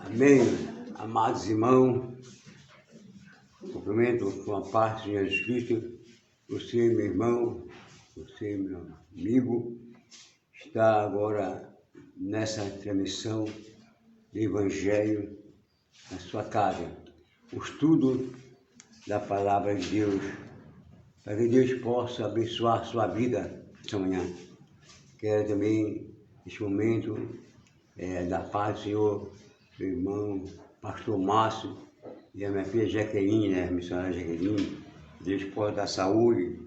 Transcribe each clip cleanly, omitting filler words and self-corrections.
Amém, amados irmãos, cumprimento com a paz de Jesus Cristo. Você, meu irmão, você, meu amigo, está agora nessa transmissão do Evangelho na sua casa, o estudo da Palavra de Deus, para que Deus possa abençoar a sua vida esta manhã. Quero também, neste momento, da paz do Senhor, meu irmão, pastor Márcio, e a minha filha Jaqueline, a missionária Jaqueline, Deus possa dar saúde,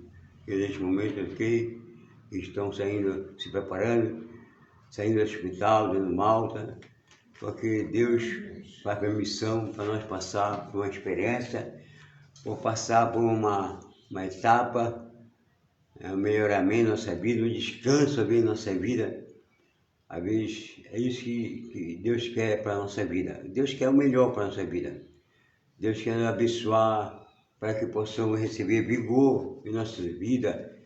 que neste momento aqui estão saindo, se preparando, saindo do hospital, dando Malta, porque Deus faz permissão para nós passar por uma experiência, ou passar por uma etapa, um melhoramento da nossa vida, um descanso da nossa vida. Às vezes é isso que Deus quer para a nossa vida. Deus quer o melhor para a nossa vida. Deus quer nos abençoar para que possamos receber vigor em nossa vida.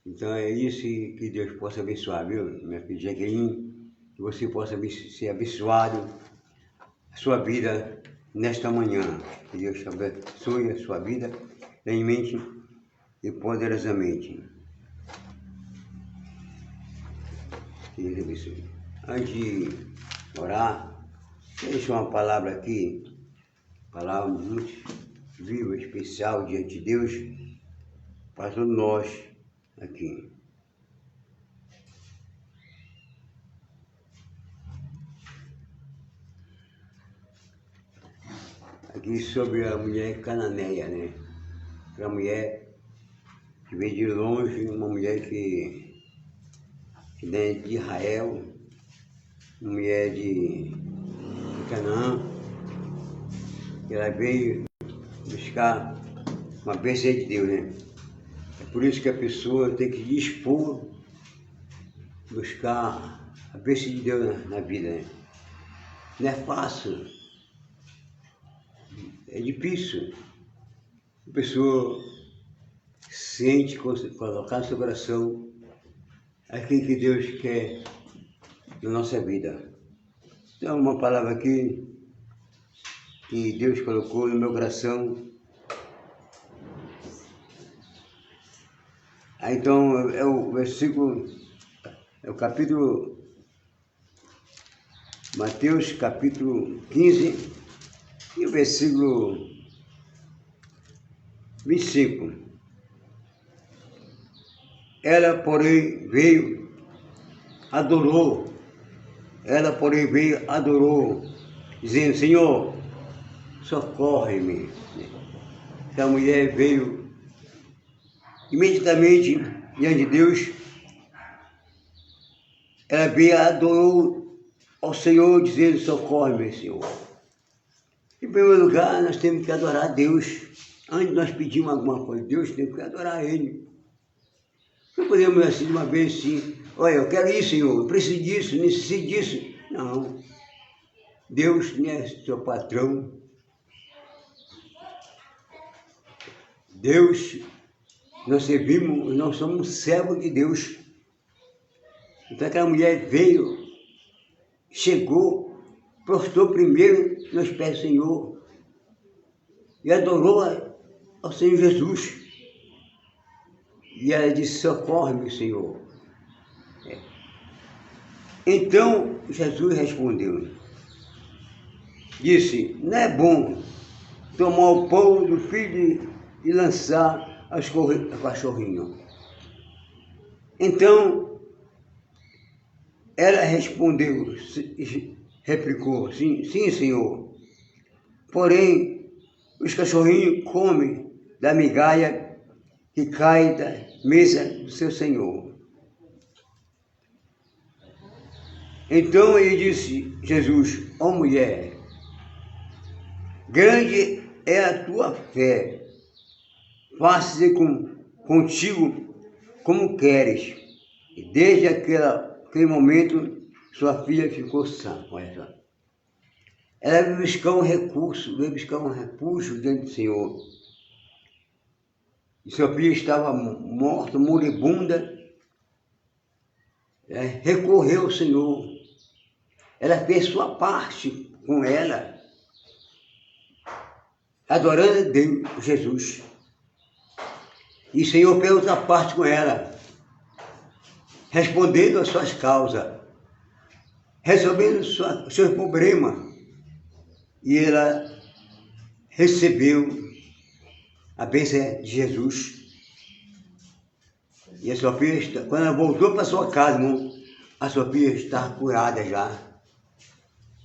Então é isso que Deus possa abençoar, viu, minha filha Jaqueline? Que você possa ser abençoado a sua vida nesta manhã. Que Deus te abençoe a sua vida plenamente e poderosamente. Que Deus abençoe. Antes de orar, deixa uma palavra aqui, palavra muito viva, especial diante de Deus, para todos nós aqui. Aqui sobre a mulher cananeia, né? Aquela mulher que veio de longe, uma mulher que vem de Israel, uma mulher de Canaã, que ela veio buscar uma bênção de Deus, né? É por isso que a pessoa tem que dispor, buscar a bênção de Deus na vida, né? Não é fácil, é difícil. A pessoa sente, colocar no seu coração aquilo que Deus quer na nossa vida. Então, uma palavra aqui que Deus colocou no meu coração. Então, é o versículo, é o capítulo, Mateus capítulo 15, e o versículo 25. Ela, porém, veio, adorou, dizendo: Senhor, socorre-me. Essa mulher veio imediatamente diante de Deus, ela veio, adorou ao Senhor, dizendo: socorre-me, Senhor. Em primeiro lugar, nós temos que adorar a Deus. Antes de nós pedirmos alguma coisa, Deus tem que adorar a Ele. Não podemos assim de uma vez assim: olha, eu quero isso, Senhor, eu preciso disso, necessito disso. Não. Deus não é seu patrão. Deus, nós servimos, nós somos servos de Deus. Então aquela mulher veio, chegou, prostrou primeiro nos pés do Senhor e adorou ao Senhor Jesus. E ela disse: socorre-me, Senhor. Então Jesus respondeu, disse: não é bom tomar o pão do filho e lançar aos cachorrinhos. Então ela respondeu, replicou: sim, Senhor. Porém, os cachorrinhos comem da migalha que cai da mesa do seu Senhor. Então ele disse, Jesus: ó mulher, grande é a tua fé, faça-se contigo como queres. E desde aquele momento, sua filha ficou sã. Olha só. Ela veio buscar um recurso, veio buscar um refúgio diante do Senhor. E Sofia estava morta, moribunda. Recorreu ao Senhor. Ela fez sua parte com ela, adorando a Deus, Jesus. E o Senhor fez outra parte com ela, respondendo às suas causas, resolvendo os seus problemas. E ela recebeu a bênção de Jesus. E a Sofia, quando ela voltou para sua casa, irmão, a Sofia estava curada já.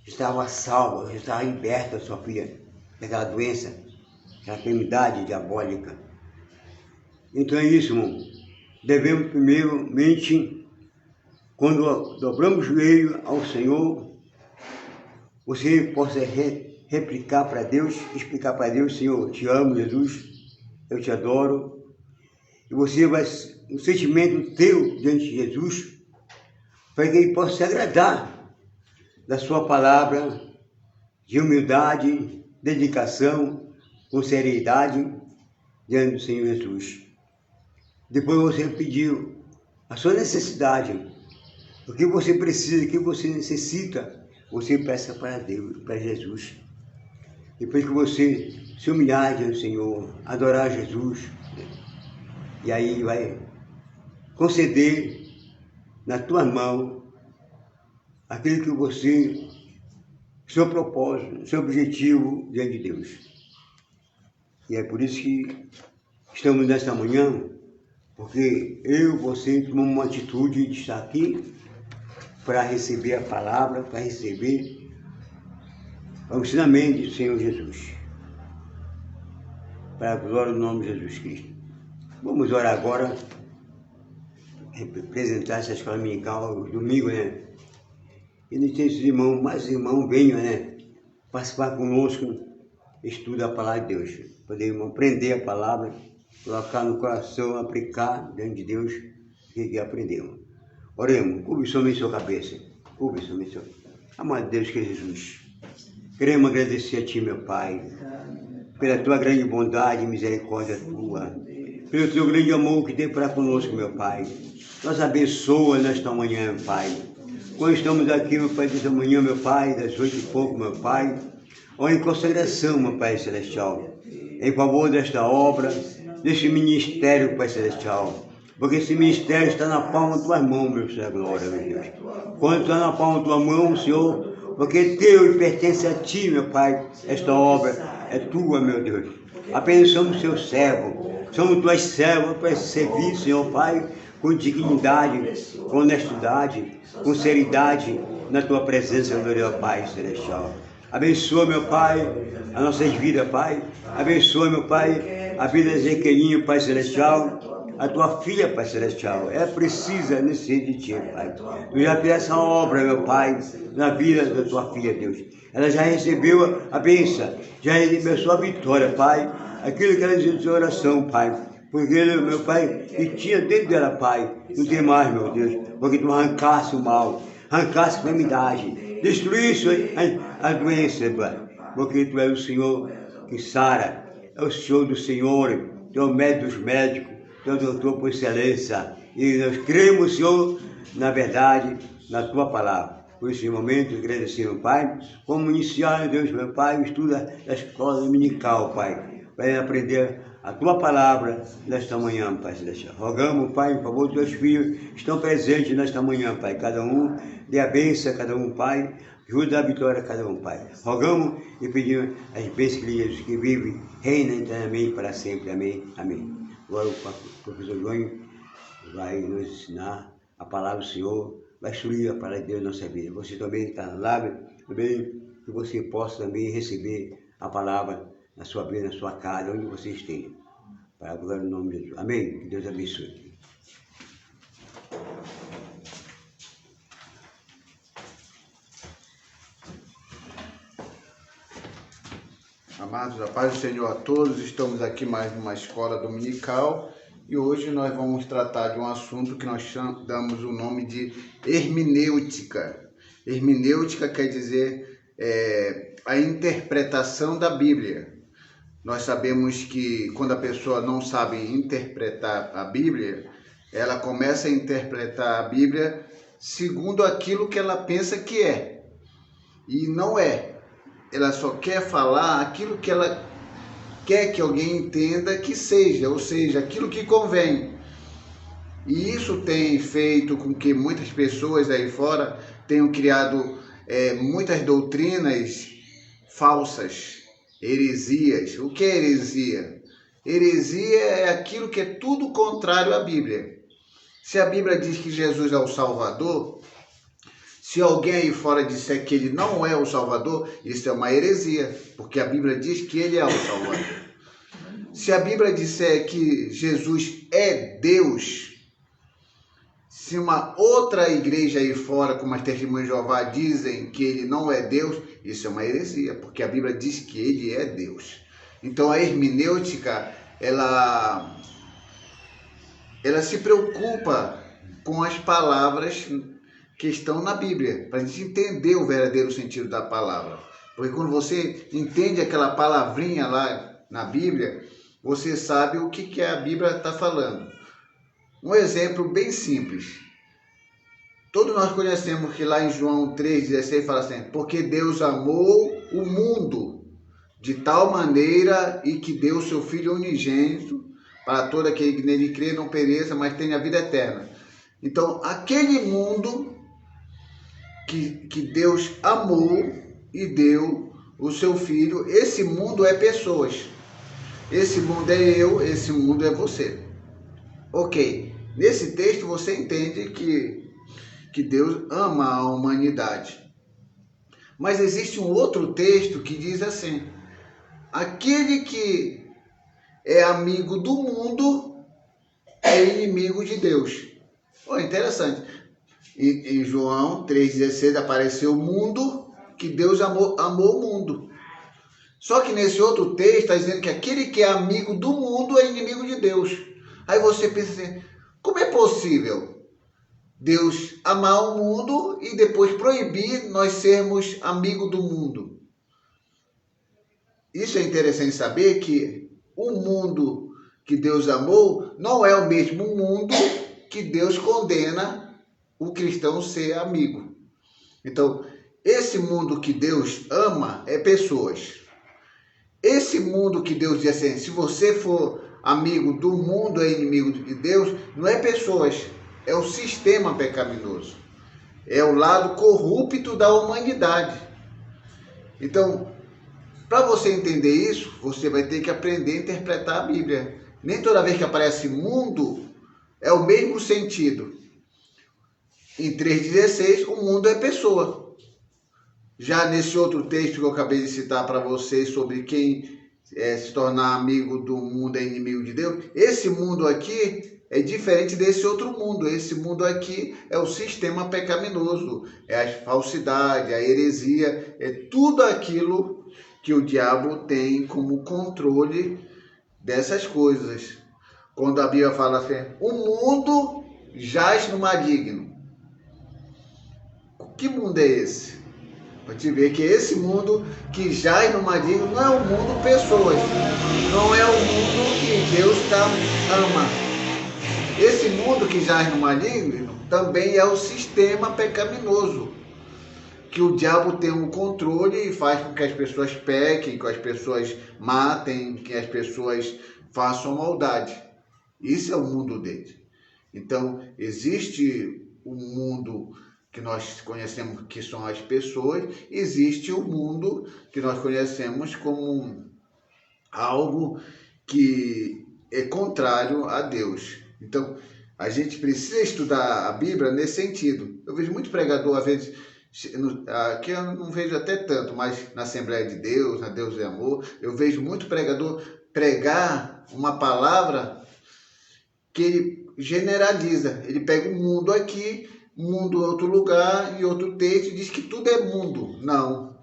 Estava salva, já estava liberta a Sofia daquela doença, daquela enfermidade diabólica. Então é isso, irmão. Devemos primeiramente, quando dobramos o joelho ao Senhor, você possa replicar para Deus, explicar para Deus: Senhor, eu te amo, Jesus, eu te adoro. E você vai, um sentimento teu diante de Jesus, para que Ele possa se agradar da sua palavra de humildade, dedicação, com seriedade diante do Senhor Jesus. Depois você pediu a sua necessidade, o que você precisa, o que você necessita, você peça para Deus, para Jesus. Depois que você se humilhar diante do Senhor, adorar Jesus, e aí Ele vai conceder na tua mão aquilo que você, seu propósito, seu objetivo diante de Deus. E é por isso que estamos nesta manhã, porque eu e você tomamos uma atitude de estar aqui para receber a palavra, para receber o ensinamento do Senhor Jesus. Para a glória do nome de Jesus Cristo. Vamos orar agora, representar essa escola dominical, domingo, né? E nos tem esses irmãos, mais irmãos, venham, né? Participar conosco, estuda a palavra de Deus. Poder aprender a palavra, colocar no coração, aplicar diante de Deus o que aprendemos. Oremos, curve somente sua cabeça, curve somente sua cabeça. Amado Deus, que é Jesus, queremos agradecer a Ti, meu Pai, pela Tua grande bondade e misericórdia Tua, pelo Teu grande amor que tem para conosco, meu Pai. Nos abençoa nesta manhã, Pai. Quando estamos aqui, meu Pai, desta manhã, meu Pai, das 8h pouco, meu Pai, ou em consagração, meu Pai Celestial, em favor desta obra, deste ministério, Pai Celestial, porque esse ministério está na palma de Tuas mãos, meu Senhor, glória, meu Deus. Quando está na palma de Tua mão, Senhor, porque Teu e pertence a Ti, meu Pai, esta obra é Tua, meu Deus. Apenas somos Seus servos, somos Tuas servas para esse serviço, Senhor Pai, com dignidade, com honestidade, com seriedade, na Tua presença, meu Pai Celestial. Abençoa, meu Pai, as nossas vidas, Pai. Abençoa, meu Pai, a vida de Zequelinho, Pai Celestial. A Tua filha, Pai Celestial, é precisa necessitar de Ti, Pai. Tu já fez essa obra, meu Pai, na vida da Tua filha, Deus. Ela já recebeu a bênção, já recebeu a sua vitória, Pai. Aquilo que ela dizia de sua oração, Pai. Porque, meu Pai, que tinha dentro dela, Pai, não tem mais, meu Deus. Porque Tu arrancasse o mal, arrancasse a enfermidade, destruísse a doença, Pai. Porque Tu és o Senhor que sara, é o Senhor do Senhor, Tu é o médico dos médicos, Tu é o doutor por excelência. E nós cremos, Senhor, na verdade, na Tua palavra. Por esse momento, agradecendo, Pai, como iniciar, Deus, meu Pai, o estudo da escola dominical, Pai, para aprender a Tua palavra nesta manhã, Pai Celestial. Rogamos, Pai, em favor dos Teus filhos que estão presentes nesta manhã, Pai. Cada um dê a bênção a cada um, Pai. Ajuda a vitória a cada um, Pai. Rogamos e pedimos as bênçãos de Jesus que vive, reina eternamente para sempre. Amém. Amém. Agora o professor João vai nos ensinar a palavra do Senhor, vai instruir a palavra de Deus na nossa vida. Você também está na live, também que você possa também receber a palavra na sua vida, na sua casa, onde você esteja. Para a glória do nome de Jesus. Amém. Que Deus abençoe. Amados, a paz do Senhor a todos, estamos aqui mais numa escola dominical e hoje nós vamos tratar de um assunto que nós damos o nome de hermenêutica. Hermenêutica quer dizer a interpretação da Bíblia. nós sabemos que quando a pessoa não sabe interpretar a Bíblia, ela começa a interpretar a Bíblia segundo aquilo que ela pensa que é. E não é. Ela só quer falar aquilo que ela quer que alguém entenda que seja, ou seja, aquilo que convém. E isso tem feito com que muitas pessoas aí fora tenham criado muitas doutrinas falsas, heresias. O que é heresia? Heresia é aquilo que é tudo contrário à Bíblia. Se a Bíblia diz que Jesus é o Salvador, se alguém aí fora disser que ele não é o Salvador, isso é uma heresia, porque a Bíblia diz que ele é o Salvador. Se a Bíblia disser que Jesus é Deus, se uma outra igreja aí fora, como as Testemunhas de Jeová, dizem que ele não é Deus, isso é uma heresia, porque a Bíblia diz que ele é Deus. Então a hermenêutica, ela se preocupa com as palavras que estão na Bíblia, para a gente entender o verdadeiro sentido da palavra. Porque quando você entende aquela palavrinha lá na Bíblia, você sabe o que a Bíblia está falando. Um exemplo bem simples. Todos nós conhecemos que lá em João 3,16 fala assim: porque Deus amou o mundo de tal maneira e que deu seu Filho unigênito para todo aquele que nele crê não pereça, mas tenha vida eterna. Então, aquele mundo que Deus amou e deu o seu Filho, esse mundo é pessoas. Esse mundo é eu, esse mundo é você. Ok, nesse texto você entende que Deus ama a humanidade. Mas existe um outro texto que diz assim: aquele que é amigo do mundo é inimigo de Deus. Oh, interessante. Em João 3,16 apareceu o mundo, que Deus amou o mundo. Só que nesse outro texto está dizendo que aquele que é amigo do mundo é inimigo de Deus. Aí você pensa assim: como é possível Deus amar o mundo e depois proibir nós sermos amigos do mundo? Isso é interessante saber, que o mundo que Deus amou não é o mesmo mundo que Deus condena o cristão ser amigo. Então, esse mundo que Deus ama é pessoas. Esse mundo que Deus diz assim: se você for amigo do mundo, é inimigo de Deus, não é pessoas, é o sistema pecaminoso. É o lado corrupto da humanidade. Então, para você entender isso, você vai ter que aprender a interpretar a Bíblia. Nem toda vez que aparece mundo, é o mesmo sentido. Em 3,16, o mundo é pessoa. Já nesse outro texto que eu acabei de citar para vocês, sobre quem se tornar amigo do mundo é inimigo de Deus, esse mundo aqui é diferente desse outro mundo. Esse mundo aqui é o sistema pecaminoso, é a falsidade, a heresia, é tudo aquilo que o diabo tem como controle dessas coisas. Quando a Bíblia fala assim: o mundo jaz no maligno. Que mundo é esse? Para te ver que esse mundo que jaz no maligno não é o mundo pessoas, não é o mundo que Deus ama. Esse mundo que jaz no maligno também é o sistema pecaminoso, que o diabo tem um controle e faz com que as pessoas pequem, que as pessoas matem, que as pessoas façam maldade. Isso é o mundo dele. Então, existe o mundo que nós conhecemos que são as pessoas, existe o mundo que nós conhecemos como algo que é contrário a Deus. Então, a gente precisa estudar a Bíblia nesse sentido. Eu vejo muito pregador, às vezes, aqui eu não vejo até tanto, mas na Assembleia de Deus, na Deus é Amor, eu vejo muito pregador pregar uma palavra que ele generaliza. Ele pega o mundo aqui, mundo em outro lugar, e outro texto, e diz que tudo é mundo. Não.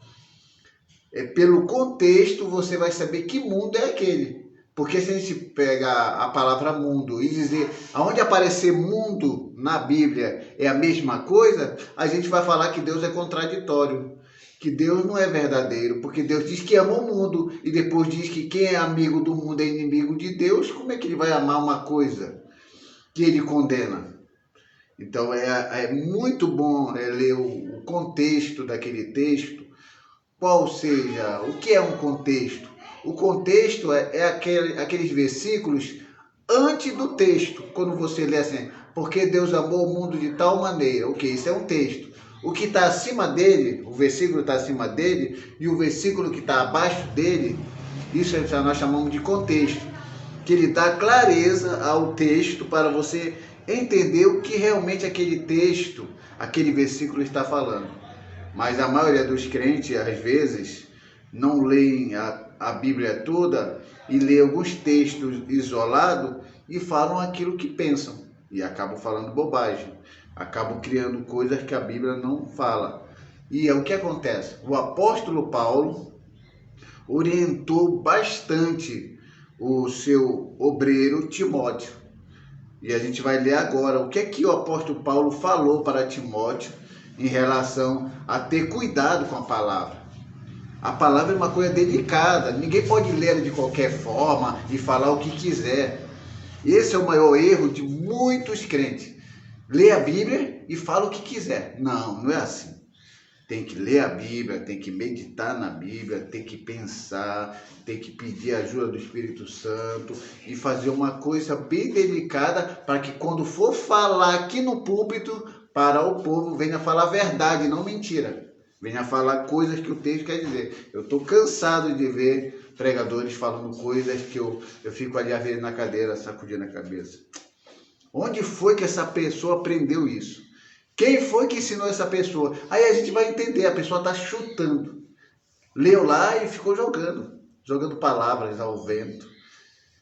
Pelo contexto você vai saber que mundo é aquele. Porque se a gente pegar a palavra mundo e dizer aonde aparecer mundo na Bíblia é a mesma coisa, a gente vai falar que Deus é contraditório, que Deus não é verdadeiro, porque Deus diz que ama o mundo e depois diz que quem é amigo do mundo é inimigo de Deus. Como é que ele vai amar uma coisa que ele condena? Então é muito bom ler o contexto daquele texto, qual seja, o que é um contexto? O contexto é aqueles versículos antes do texto, quando você lê assim, porque Deus amou o mundo de tal maneira, ok, isso é um texto. O que está acima dele, o versículo está acima dele, e o versículo que está abaixo dele, isso nós chamamos de contexto, que ele dá clareza ao texto para você entender o que realmente aquele texto, aquele versículo está falando. Mas a maioria dos crentes, às vezes, não leem a Bíblia toda e lê alguns textos isolados e falam aquilo que pensam. E acabam falando bobagem. Acabam criando coisas que a Bíblia não fala. E é o que acontece. O apóstolo Paulo orientou bastante o seu obreiro Timóteo. E a gente vai ler agora o que é que o apóstolo Paulo falou para Timóteo em relação a ter cuidado com a palavra. A palavra é uma coisa delicada, ninguém pode ler de qualquer forma e falar o que quiser. Esse é o maior erro de muitos crentes. Lê a Bíblia e fala o que quiser. Não, não é assim. Tem que ler a Bíblia, tem que meditar na Bíblia, tem que pensar, tem que pedir a ajuda do Espírito Santo e fazer uma coisa bem delicada para que quando for falar aqui no púlpito, para o povo, venha falar a verdade, não mentira. Venha falar coisas que o texto quer dizer. Eu estou cansado de ver pregadores falando coisas que eu fico ali a ver na cadeira, sacudindo a cabeça. Onde foi que essa pessoa aprendeu isso? Quem foi que ensinou essa pessoa? Aí a gente vai entender, a pessoa está chutando. Leu lá e ficou jogando palavras ao vento.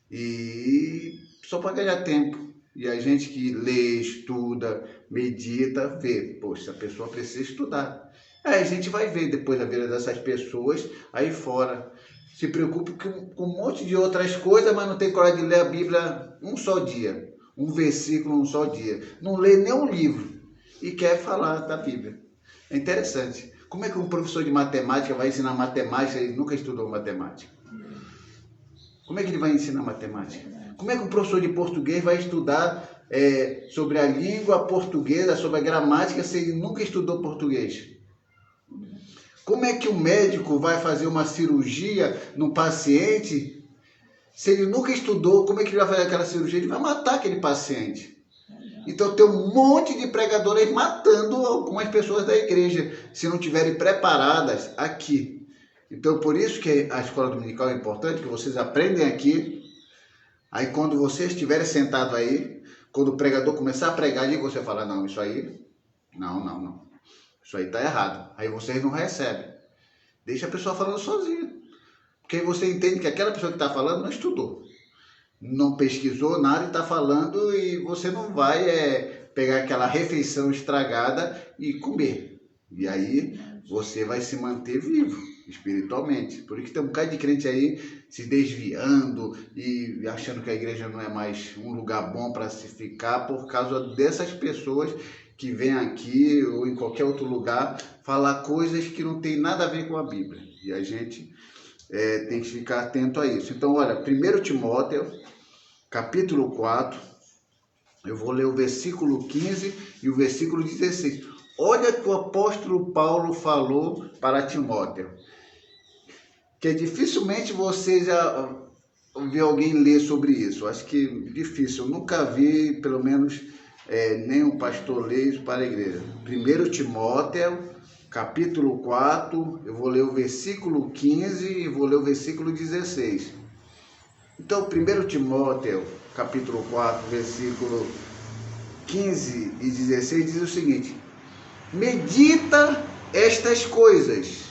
E só para ganhar tempo. E a gente que lê, estuda, medita, vê, poxa, a pessoa precisa estudar. Aí a gente vai ver depois a vida dessas pessoas aí fora. Se preocupe com um monte de outras coisas, mas não tem coragem de ler a Bíblia um só dia. Um versículo um só dia. Não lê nenhum livro e quer falar da Bíblia. É interessante. Como é que um professor de matemática vai ensinar matemática e ele nunca estudou matemática? Como é que ele vai ensinar matemática? Como é que um professor de português vai estudar sobre a língua portuguesa, sobre a gramática, se ele nunca estudou português? Como é que um médico vai fazer uma cirurgia no paciente, se ele nunca estudou? Como é que ele vai fazer aquela cirurgia? Ele vai matar aquele paciente. Então tem um monte de pregadores matando algumas pessoas da igreja, se não estiverem preparadas aqui. Então por isso que a escola dominical é importante, que vocês aprendem aqui. Aí quando vocês estiverem sentados aí, quando o pregador começar a pregar ali, você fala, não, isso aí, não. Isso aí está errado. Aí vocês não recebem. Deixa a pessoa falando sozinha. Porque aí você entende que aquela pessoa que está falando não estudou. Não pesquisou nada e está falando, e você não vai pegar aquela refeição estragada e comer. E aí você vai se manter vivo espiritualmente. Por isso que tem um bocado de crente aí se desviando e achando que a igreja não é mais um lugar bom para se ficar, por causa dessas pessoas que vêm aqui ou em qualquer outro lugar falar coisas que não tem nada a ver com a Bíblia. E a gente tem que ficar atento a isso. Então, olha, 1 Timóteo, capítulo 4, eu vou ler o versículo 15 e o versículo 16. Olha o que o apóstolo Paulo falou para Timóteo, que dificilmente você já ouviu alguém ler sobre isso. Acho que difícil, eu nunca vi, pelo menos, nenhum pastor ler isso para a igreja. 1 Timóteo, capítulo 4, eu vou ler o versículo 15 e vou ler o versículo 16. Então, 1 Timóteo, capítulo 4, versículo 15 e 16, diz o seguinte: medita estas coisas,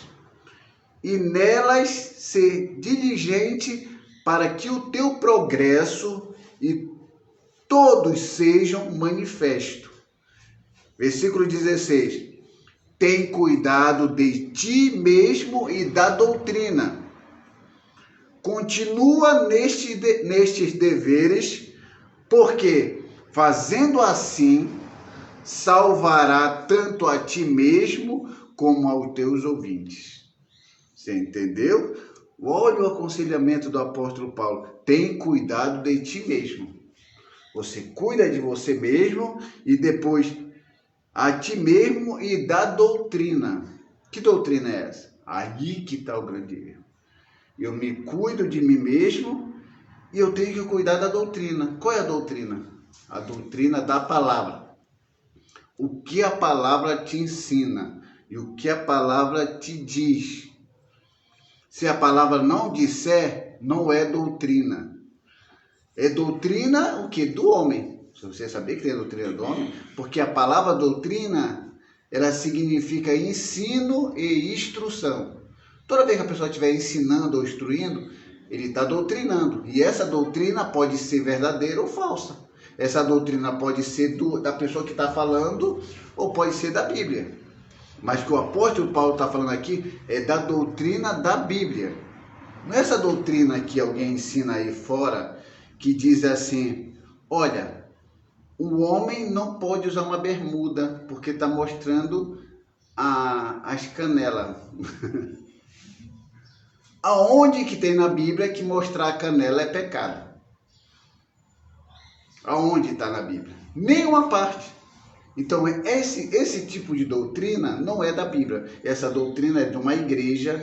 e nelas ser diligente, para que o teu progresso e todos sejam manifestos. Versículo 16: tem cuidado de ti mesmo e da doutrina. Continua nestes deveres, porque, fazendo assim, salvará tanto a ti mesmo como aos teus ouvintes. Você entendeu? Olha o aconselhamento do apóstolo Paulo. Tem cuidado de ti mesmo. Você cuida de você mesmo e depois a ti mesmo e da doutrina. Que doutrina é essa? Aí que está o grande erro. Eu me cuido de mim mesmo e eu tenho que cuidar da doutrina. Qual é a doutrina? A doutrina da palavra. O que a palavra te ensina e o que a palavra te diz. Se a palavra não disser, não é doutrina. É doutrina o que? Do homem. Se você saber que tem a doutrina do homem, porque a palavra doutrina, ela significa ensino e instrução. Toda vez que a pessoa estiver ensinando ou instruindo, ele está doutrinando. E essa doutrina pode ser verdadeira ou falsa. Essa doutrina pode ser da pessoa que está falando ou pode ser da Bíblia. Mas o que o apóstolo Paulo está falando aqui é da doutrina da Bíblia. Não é essa doutrina que alguém ensina aí fora, que diz assim, olha, o homem não pode usar uma bermuda, porque está mostrando as canelas. Aonde que tem na Bíblia que mostrar a canela é pecado? Aonde está na Bíblia? Nenhuma parte. Então, esse tipo de doutrina não é da Bíblia. Essa doutrina é de uma igreja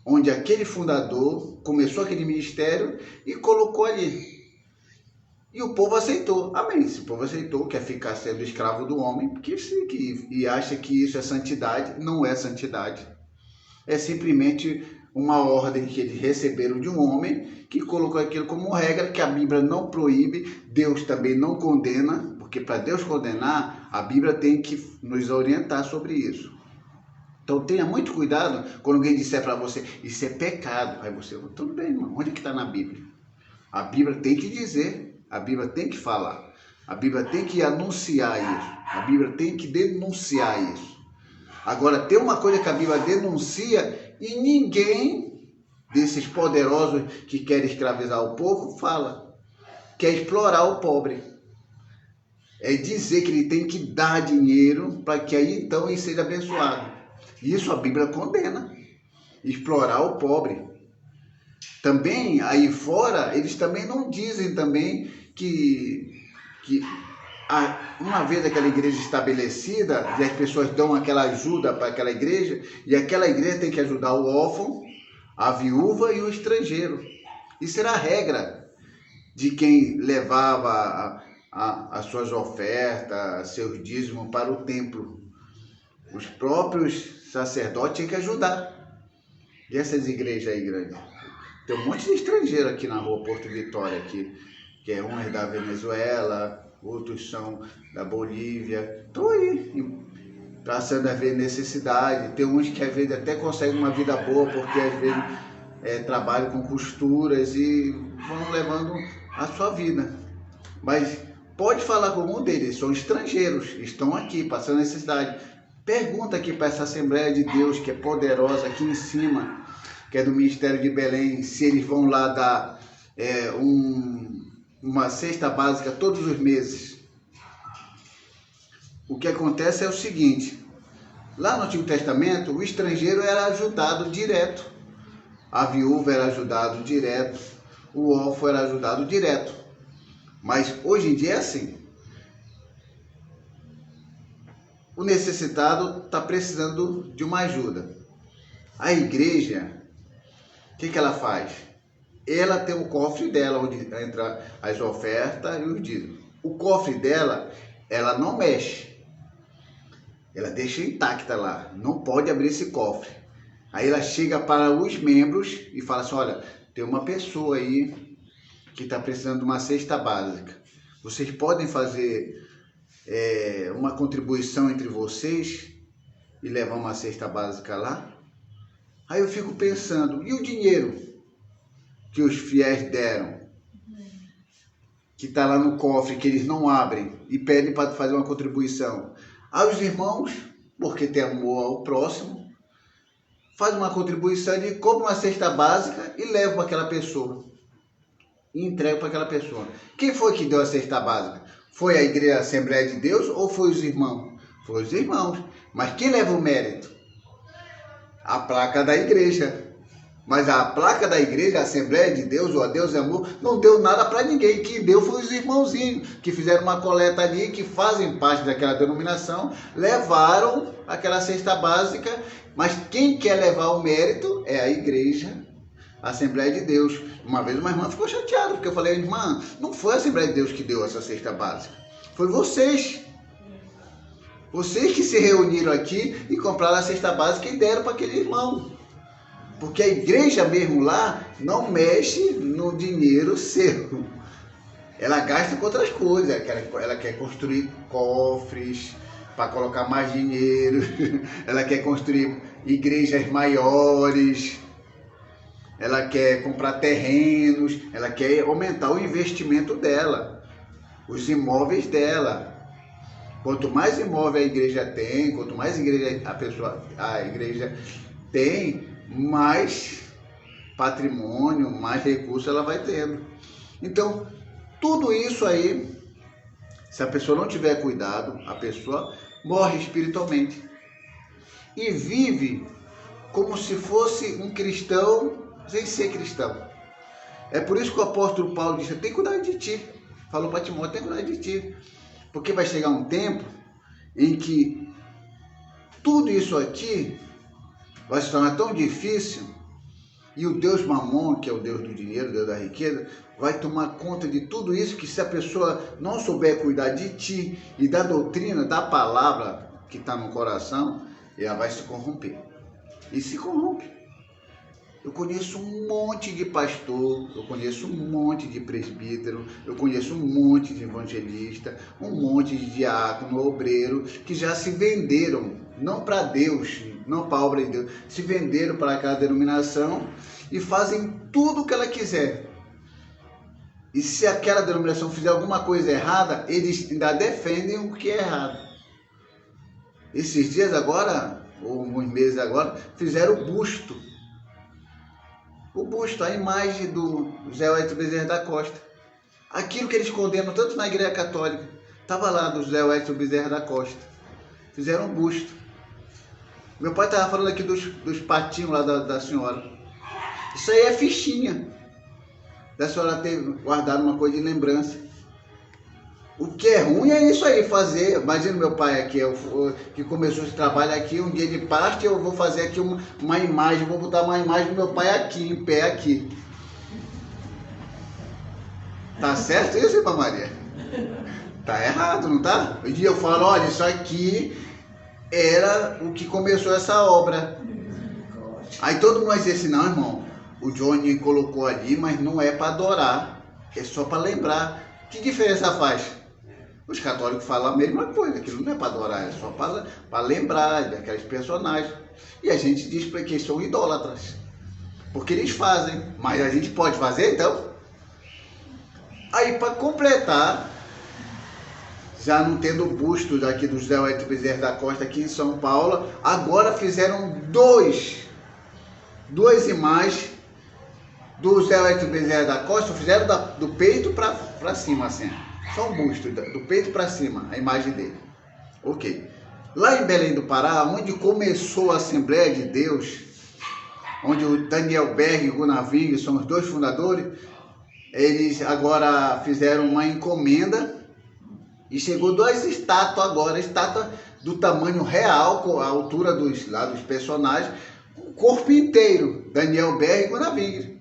onde aquele fundador começou aquele ministério e colocou ali. E o povo aceitou. Amém. Se o povo aceitou, quer ficar sendo escravo do homem, porque sim, e acha que isso é santidade, não é santidade. É simplesmente uma ordem que eles receberam de um homem que colocou aquilo como regra, que a Bíblia não proíbe, Deus também não condena, porque para Deus condenar, a Bíblia tem que nos orientar sobre isso. Então tenha muito cuidado quando alguém disser para você, isso é pecado. Aí você, tudo bem, irmão, onde que está na Bíblia? A Bíblia tem que dizer, a Bíblia tem que falar, a Bíblia tem que anunciar isso, a Bíblia tem que denunciar isso. Agora, tem uma coisa que a Bíblia denuncia e ninguém desses poderosos que querem escravizar o povo fala. Quer explorar o pobre. É dizer que ele tem que dar dinheiro para que aí então ele seja abençoado. Isso a Bíblia condena. Explorar o pobre. Também, aí fora, eles também não dizem também que uma vez aquela igreja estabelecida, e as pessoas dão aquela ajuda para aquela igreja, e aquela igreja tem que ajudar o órfão, a viúva e o estrangeiro. Isso era a regra de quem levava as suas ofertas, seus dízimos para o templo. Os próprios sacerdotes tinham que ajudar. E essas igrejas aí grandes? Tem um monte de estrangeiro aqui na rua Porto Vitória, aqui, que é uns da Venezuela, outros são da Bolívia. Estão aí, passando a ver necessidade. Tem uns que às vezes até conseguem uma vida boa, porque às vezes trabalham com costuras e vão levando a sua vida. Mas pode falar com um deles, são estrangeiros, estão aqui passando necessidade. Pergunta aqui para essa Assembleia de Deus, que é poderosa aqui em cima, que é do Ministério de Belém, se eles vão lá dar uma cesta básica todos os meses. O que acontece é o seguinte, lá no Antigo Testamento, o estrangeiro era ajudado direto, a viúva era ajudado direto, o órfão era ajudado direto. Mas hoje em dia é assim. O necessitado está precisando de uma ajuda. A igreja, o que ela faz? Ela tem o cofre dela, onde entra as ofertas e os dízimos. O cofre dela, ela não mexe. Ela deixa intacta lá. Não pode abrir esse cofre. Aí ela chega para os membros e fala assim, olha, tem uma pessoa aí que está precisando de uma cesta básica. Vocês podem fazer uma contribuição entre vocês e levar uma cesta básica lá? Aí eu fico pensando, e o dinheiro que os fiéis deram, que está lá no cofre, que eles não abrem e pedem para fazer uma contribuição? Aí os irmãos, porque tem amor ao próximo, faz uma contribuição e compra uma cesta básica e leva para aquela pessoa. E entrega para aquela pessoa. Quem foi que deu a cesta básica? Foi a Igreja Assembleia de Deus ou foi os irmãos? Foi os irmãos. Mas quem leva o mérito? a placa da igreja. Mas a placa da igreja, a Assembleia de Deus, ou a Deus é Amor, não deu nada para ninguém. Quem deu foi os irmãozinhos, que fizeram uma coleta ali, que fazem parte daquela denominação, levaram aquela cesta básica, mas quem quer levar o mérito é a igreja, a Assembleia de Deus. Uma vez uma irmã ficou chateada, porque eu falei, irmã, não foi a Assembleia de Deus que deu essa cesta básica, foi vocês. Vocês que se reuniram aqui e compraram a cesta básica e deram para aquele irmão. Porque a igreja mesmo lá não mexe no dinheiro seu. Ela gasta com outras coisas. Ela quer construir cofres para colocar mais dinheiro. Ela quer construir igrejas maiores. Ela quer comprar terrenos. Ela quer aumentar o investimento dela. Os imóveis dela. Quanto mais imóvel a igreja tem, quanto mais igreja a igreja tem, mais patrimônio, mais recursos ela vai tendo. Então, tudo isso aí, se a pessoa não tiver cuidado, a pessoa morre espiritualmente e vive como se fosse um cristão sem ser cristão. É por isso que o apóstolo Paulo disse, tem que cuidar de ti. Falou para Timóteo, tem que cuidar de ti. Porque vai chegar um tempo em que tudo isso aqui vai se tornar tão difícil e o Deus Mamon, que é o Deus do dinheiro, o Deus da riqueza, vai tomar conta de tudo isso, que se a pessoa não souber cuidar de ti e da doutrina, da palavra que está no coração, ela vai se corromper. E se corrompe. Eu conheço um monte de pastor, eu conheço um monte de presbítero, eu conheço um monte de evangelista, um monte de diácono, obreiro, que já se venderam, não para Deus, não para a obra de Deus, se venderam para aquela denominação e fazem tudo o que ela quiser. E se aquela denominação fizer alguma coisa errada, eles ainda defendem o que é errado. Esses dias agora, ou uns meses agora, fizeram o busto. O busto, a imagem do José Wellington Bezerra da Costa. Aquilo que eles condenam tanto na Igreja Católica, estava lá do José Wellington Bezerra da Costa. Fizeram um busto. Meu pai estava falando aqui dos patinhos lá da senhora. Isso aí é fichinha da senhora ter guardado uma coisa de lembrança. O que é ruim é isso aí, fazer. Imagina meu pai aqui, que começou esse trabalho aqui, um dia de Páscoa, eu vou fazer aqui uma imagem, vou botar uma imagem do meu pai aqui, em pé aqui. Tá certo isso, irmã Maria? Tá errado, não tá? Um dia eu falo, olha, isso aqui era o que começou essa obra. Aí todo mundo vai dizer assim, não, irmão, o Johnny colocou ali, mas não é para adorar, é só para lembrar. Que diferença faz? Os católicos falam a mesma coisa, aquilo não é para adorar, é só para lembrar daqueles personagens. E a gente diz que eles são idólatras, porque eles fazem, mas a gente pode fazer então? Aí para completar, já não tendo bustos aqui do José Wellington Bezerra da Costa aqui em São Paulo, agora fizeram duas imagens do José Wellington Bezerra da Costa, fizeram do peito para cima, assim. Só um busto, do peito para cima, a imagem dele. Ok. Lá em Belém do Pará, onde começou a Assembleia de Deus, onde o Daniel Berg e o Gunnar Wing são os dois fundadores, eles agora fizeram uma encomenda e chegou duas estátuas agora, estátua do tamanho real, com a altura dos personagens, o corpo inteiro, Daniel Berg e Gunnar Wing.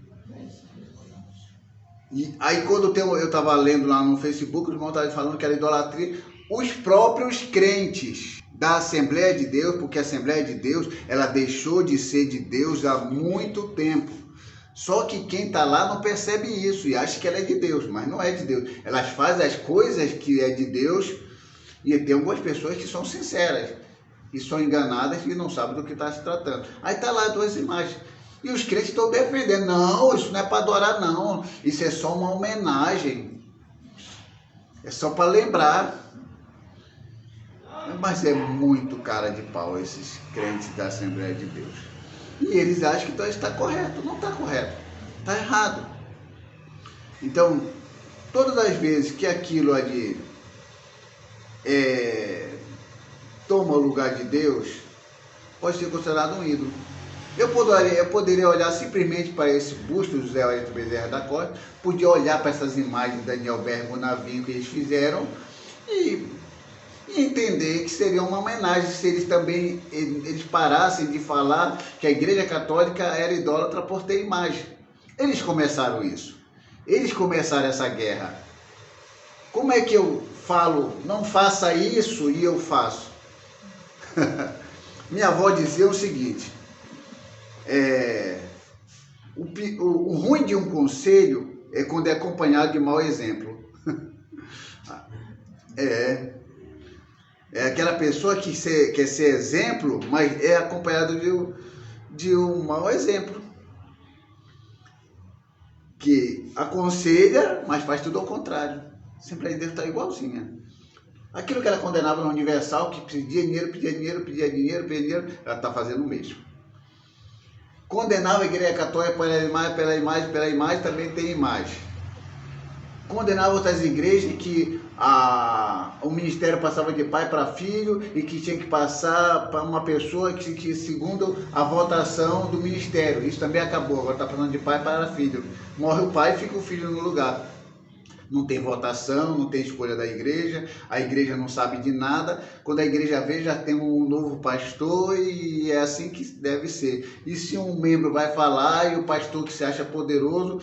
E aí quando eu estava lendo lá no Facebook, os irmãos estavam falando que era idolatria, os próprios crentes da Assembleia de Deus, porque a Assembleia de Deus, ela deixou de ser de Deus há muito tempo. Só que quem está lá não percebe isso e acha que ela é de Deus, mas não é de Deus. Elas fazem as coisas que é de Deus e tem algumas pessoas que são sinceras e são enganadas e não sabem do que está se tratando. Aí está lá duas imagens. E os crentes estão defendendo, não, isso não é para adorar não, isso é só uma homenagem, é só para lembrar. Mas é muito cara de pau esses crentes da Assembleia de Deus. E eles acham que então está correto, não está correto, está errado. Então, todas as vezes que aquilo ali toma o lugar de Deus, pode ser considerado um ídolo. Eu poderia olhar simplesmente para esse busto do José Wellington Bezerra da Costa, podia olhar para essas imagens de Daniel Bergo, o navio que eles fizeram, e entender que seria uma homenagem se eles também eles parassem de falar que a Igreja Católica era idólatra por ter imagem. Eles começaram isso. Eles começaram essa guerra. Como é que eu falo, não faça isso e eu faço? Minha avó dizia o seguinte, o ruim de um conselho é quando é acompanhado de mau exemplo. É aquela pessoa que quer ser exemplo, mas é acompanhado de um mau exemplo. Que aconselha, mas faz tudo ao contrário. Sempre aí dentro está igualzinha. Aquilo que ela condenava no Universal, que pedia dinheiro, ela está fazendo o mesmo. Condenava a Igreja Católica pela imagem, também tem imagem. Condenava outras igrejas que o ministério passava de pai para filho e que tinha que passar para uma pessoa que segundo a votação do ministério. Isso também acabou, agora está passando de pai para filho. Morre o pai e fica o filho no lugar. Não tem votação, não tem escolha da igreja, a igreja não sabe de nada. Quando a igreja vê, já tem um novo pastor e é assim que deve ser. E se um membro vai falar e o pastor que se acha poderoso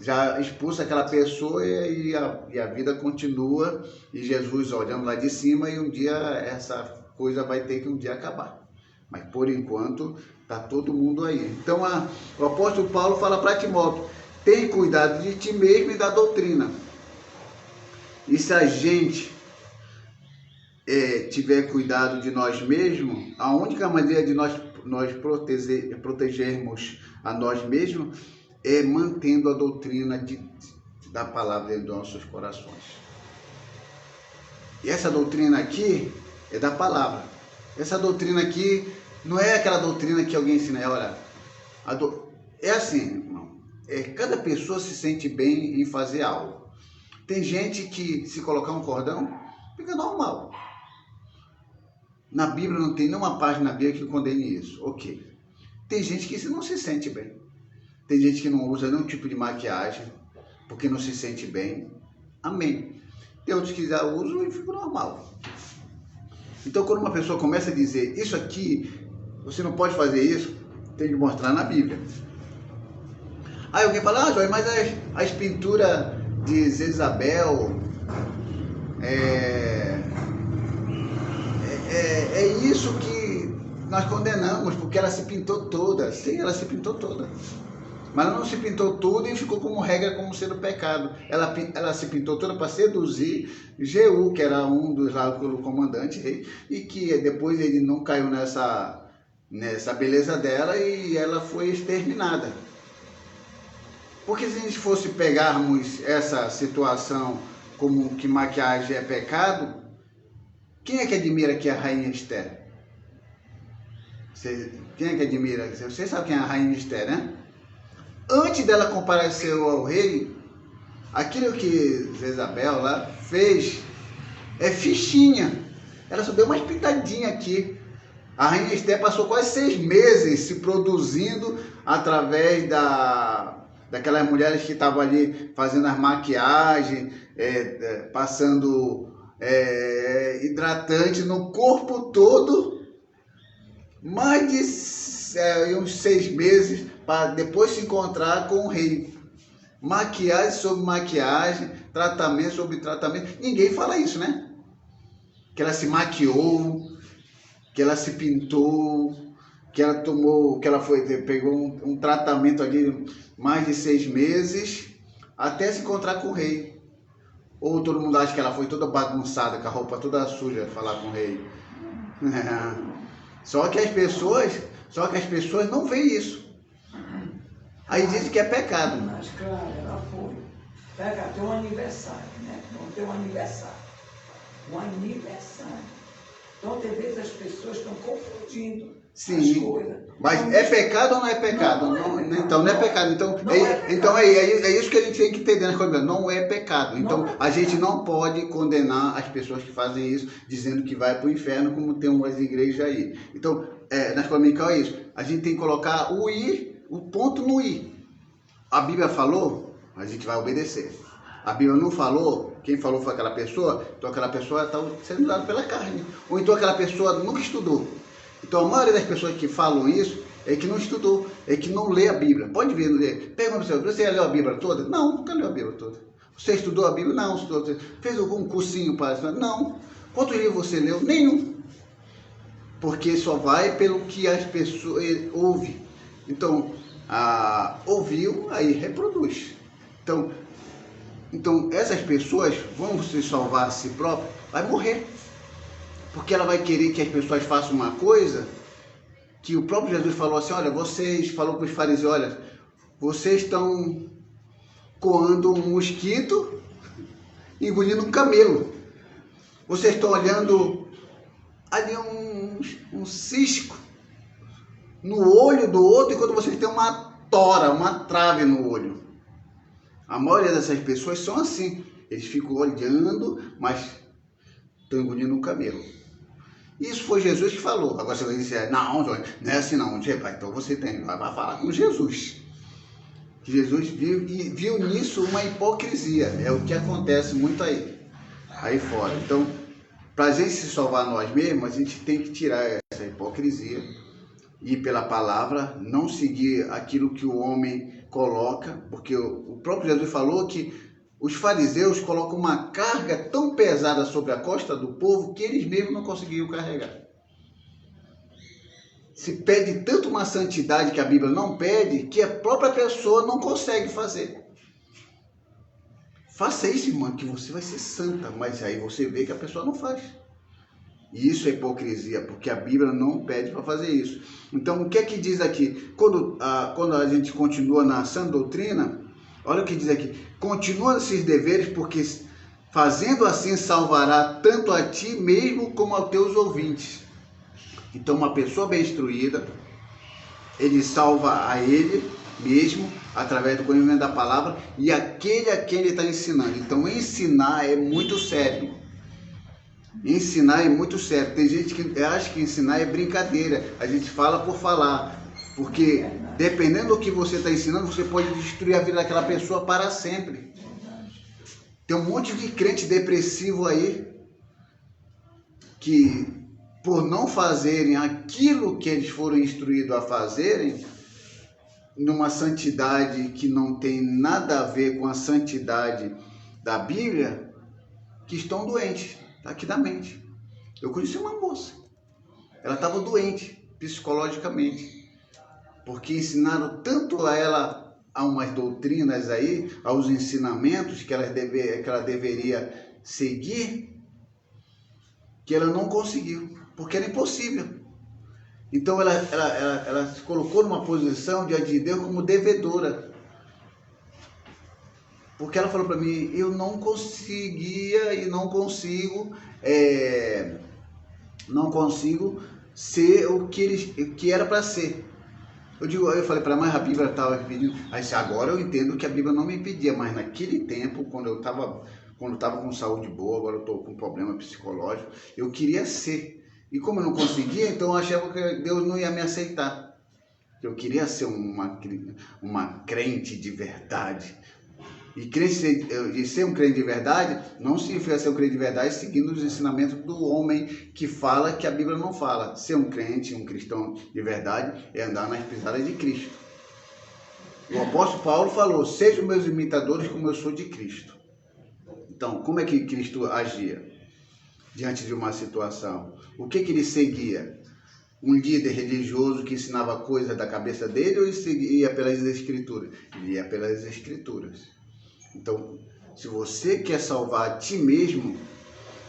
já expulsa aquela pessoa e a vida continua, e Jesus olhando lá de cima, e um dia essa coisa vai ter que um dia acabar. Mas por enquanto está todo mundo aí. Então o apóstolo Paulo fala para Timóteo, tem cuidado de ti mesmo e da doutrina. E se a gente tiver cuidado de nós mesmos, a única maneira de nós protegermos a nós mesmos é mantendo a doutrina da palavra dentro dos nossos corações. E essa doutrina aqui é da palavra. Essa doutrina aqui não é aquela doutrina que alguém ensina. Olha, é assim, irmão. Cada pessoa se sente bem em fazer algo. Tem gente que, se colocar um cordão, fica normal. Na Bíblia não tem nenhuma página na Bíblia que condene isso. Ok. Tem gente que não se sente bem. Tem gente que não usa nenhum tipo de maquiagem, porque não se sente bem. Amém. Tem outros que já usam e ficam normal. Então, quando uma pessoa começa a dizer, isso aqui, você não pode fazer isso, tem que mostrar na Bíblia. Aí alguém fala, João, mas as pinturas de Jezabel, é isso que nós condenamos, porque ela se pintou toda. Sim, ela se pintou toda. Mas ela não se pintou toda e ficou como regra, como sendo pecado. Ela se pintou toda para seduzir Jeú, que era um dos lá do comandante rei, e que depois ele não caiu nessa beleza dela e ela foi exterminada. Porque se a gente fosse pegarmos essa situação como que maquiagem é pecado, quem é que admira aqui a rainha Esther? Quem é que admira? Você sabe quem é a rainha Esther, né? Antes dela comparecer ao rei, aquilo que Jezabel lá fez é fichinha. Ela só deu uma pintadinha aqui. A rainha Esther passou quase 6 meses se produzindo através daquelas mulheres que estavam ali fazendo as maquiagens, passando hidratante no corpo todo. Mais de uns 6 meses para depois se encontrar com o rei. Maquiagem sobre maquiagem, tratamento sobre tratamento. Ninguém fala isso, né? Que ela se maquiou, que ela se pintou, que ela pegou um tratamento ali mais de 6 meses até se encontrar com o rei. Ou todo mundo acha que ela foi toda bagunçada, com a roupa toda suja, falar com o rei. Só que as pessoas não veem isso. Aí dizem que é pecado. Mas claro, ela foi. Tem um aniversário, né? Vamos ter um aniversário. Um aniversário. Então, às vezes, as pessoas estão confundindo Sim, coisas. mas Não, é pecado ou não é pecado? Não é pecado. Então não é pecado. Então, Não é pecado. então é isso que a gente tem que entender nas coisas. Não é pecado. Então Não é a gente pecado. não pode condenar as pessoas que fazem isso, dizendo que vai para o inferno, como tem umas igrejas aí. Então, na escola dominical é isso. A gente tem que colocar o ir, o ponto no ir. A Bíblia falou, a gente vai obedecer. A Bíblia não falou, quem falou foi aquela pessoa, então aquela pessoa está sendo usada pela carne. Ou então aquela pessoa nunca estudou. Então a maioria das pessoas que falam isso é que não estudou, é que não lê a Bíblia. Pode ver, não lê. Pega uma pessoa, você leu a Bíblia toda? Não, nunca leu a Bíblia toda. Você estudou a Bíblia? Não, estudou. Fez algum cursinho para isso? Não. Quantos livros você leu? Nenhum. Porque só vai pelo que as pessoas ouvem. Então, ouviu, aí reproduz. Então essas pessoas vão se salvar a si próprias, vai morrer. Porque ela vai querer que as pessoas façam uma coisa que o próprio Jesus falou assim, olha, falou para os fariseus, olha, vocês estão coando um mosquito e engolindo um camelo. Vocês estão olhando ali um cisco no olho do outro, enquanto vocês têm uma tora, uma trave no olho. A maioria dessas pessoas são assim. Eles ficam olhando, mas estão engolindo um camelo. Isso foi Jesus que falou. Agora você vai dizer, não, não é assim não. Então você vai falar com Jesus. Jesus viu nisso uma hipocrisia. É o que acontece muito aí fora. Então, para a gente se salvar nós mesmos, a gente tem que tirar essa hipocrisia, ir pela palavra, não seguir aquilo que o homem coloca, porque o próprio Jesus falou que os fariseus colocam uma carga tão pesada sobre a costa do povo que eles mesmos não conseguiam carregar. Se pede tanto uma santidade que a Bíblia não pede, que a própria pessoa não consegue fazer. Faça isso, irmão, que você vai ser santa, mas aí você vê que a pessoa não faz. E isso é hipocrisia, porque a Bíblia não pede para fazer isso. Então, o que é que diz aqui? Quando a gente continua na sã doutrina, olha o que diz aqui. Continua esses deveres, porque fazendo assim salvará tanto a ti mesmo como aos teus ouvintes. Então, uma pessoa bem instruída, ele salva a ele mesmo, através do conhecimento da palavra, e aquele a quem ele está ensinando. Então, ensinar é muito sério. Ensinar é muito sério. Tem gente que acha que ensinar é brincadeira. A gente fala por falar. Porque dependendo do que você está ensinando, você pode destruir a vida daquela pessoa para sempre. Tem um monte de crente depressivo aí que, por não fazerem aquilo que eles foram instruídos a fazerem, numa santidade que não tem nada a ver com a santidade da Bíblia, que estão doentes. Tá aqui da mente. Eu conheci uma moça. Ela estava doente psicologicamente, porque ensinaram tanto a ela a umas doutrinas aí, aos ensinamentos que ela deveria seguir, que ela não conseguiu, porque era impossível. Então ela se colocou numa posição diante de Deus como devedora. Porque ela falou para mim, eu não conseguia e não consigo ser o que era para ser. Eu falei para ela, mas a Bíblia estava me pedindo. Aí agora eu entendo que a Bíblia não me pedia, mas naquele tempo, quando eu estava com saúde boa, agora eu estou com problema psicológico, eu queria ser. E como eu não conseguia, então eu achava que Deus não ia me aceitar. Eu queria ser uma crente de verdade. E ser um crente de verdade não significa ser um crente de verdade seguindo os ensinamentos do homem que fala que a Bíblia não fala. Ser um crente, um cristão de verdade é andar nas pisadas de Cristo. O apóstolo Paulo falou, sejam meus imitadores como eu sou de Cristo. Então, como é que Cristo agia diante de uma situação? O que ele seguia? Um líder religioso que ensinava coisas da cabeça dele ou ele ia pelas Escrituras? Ele ia pelas Escrituras. Então, se você quer salvar a ti mesmo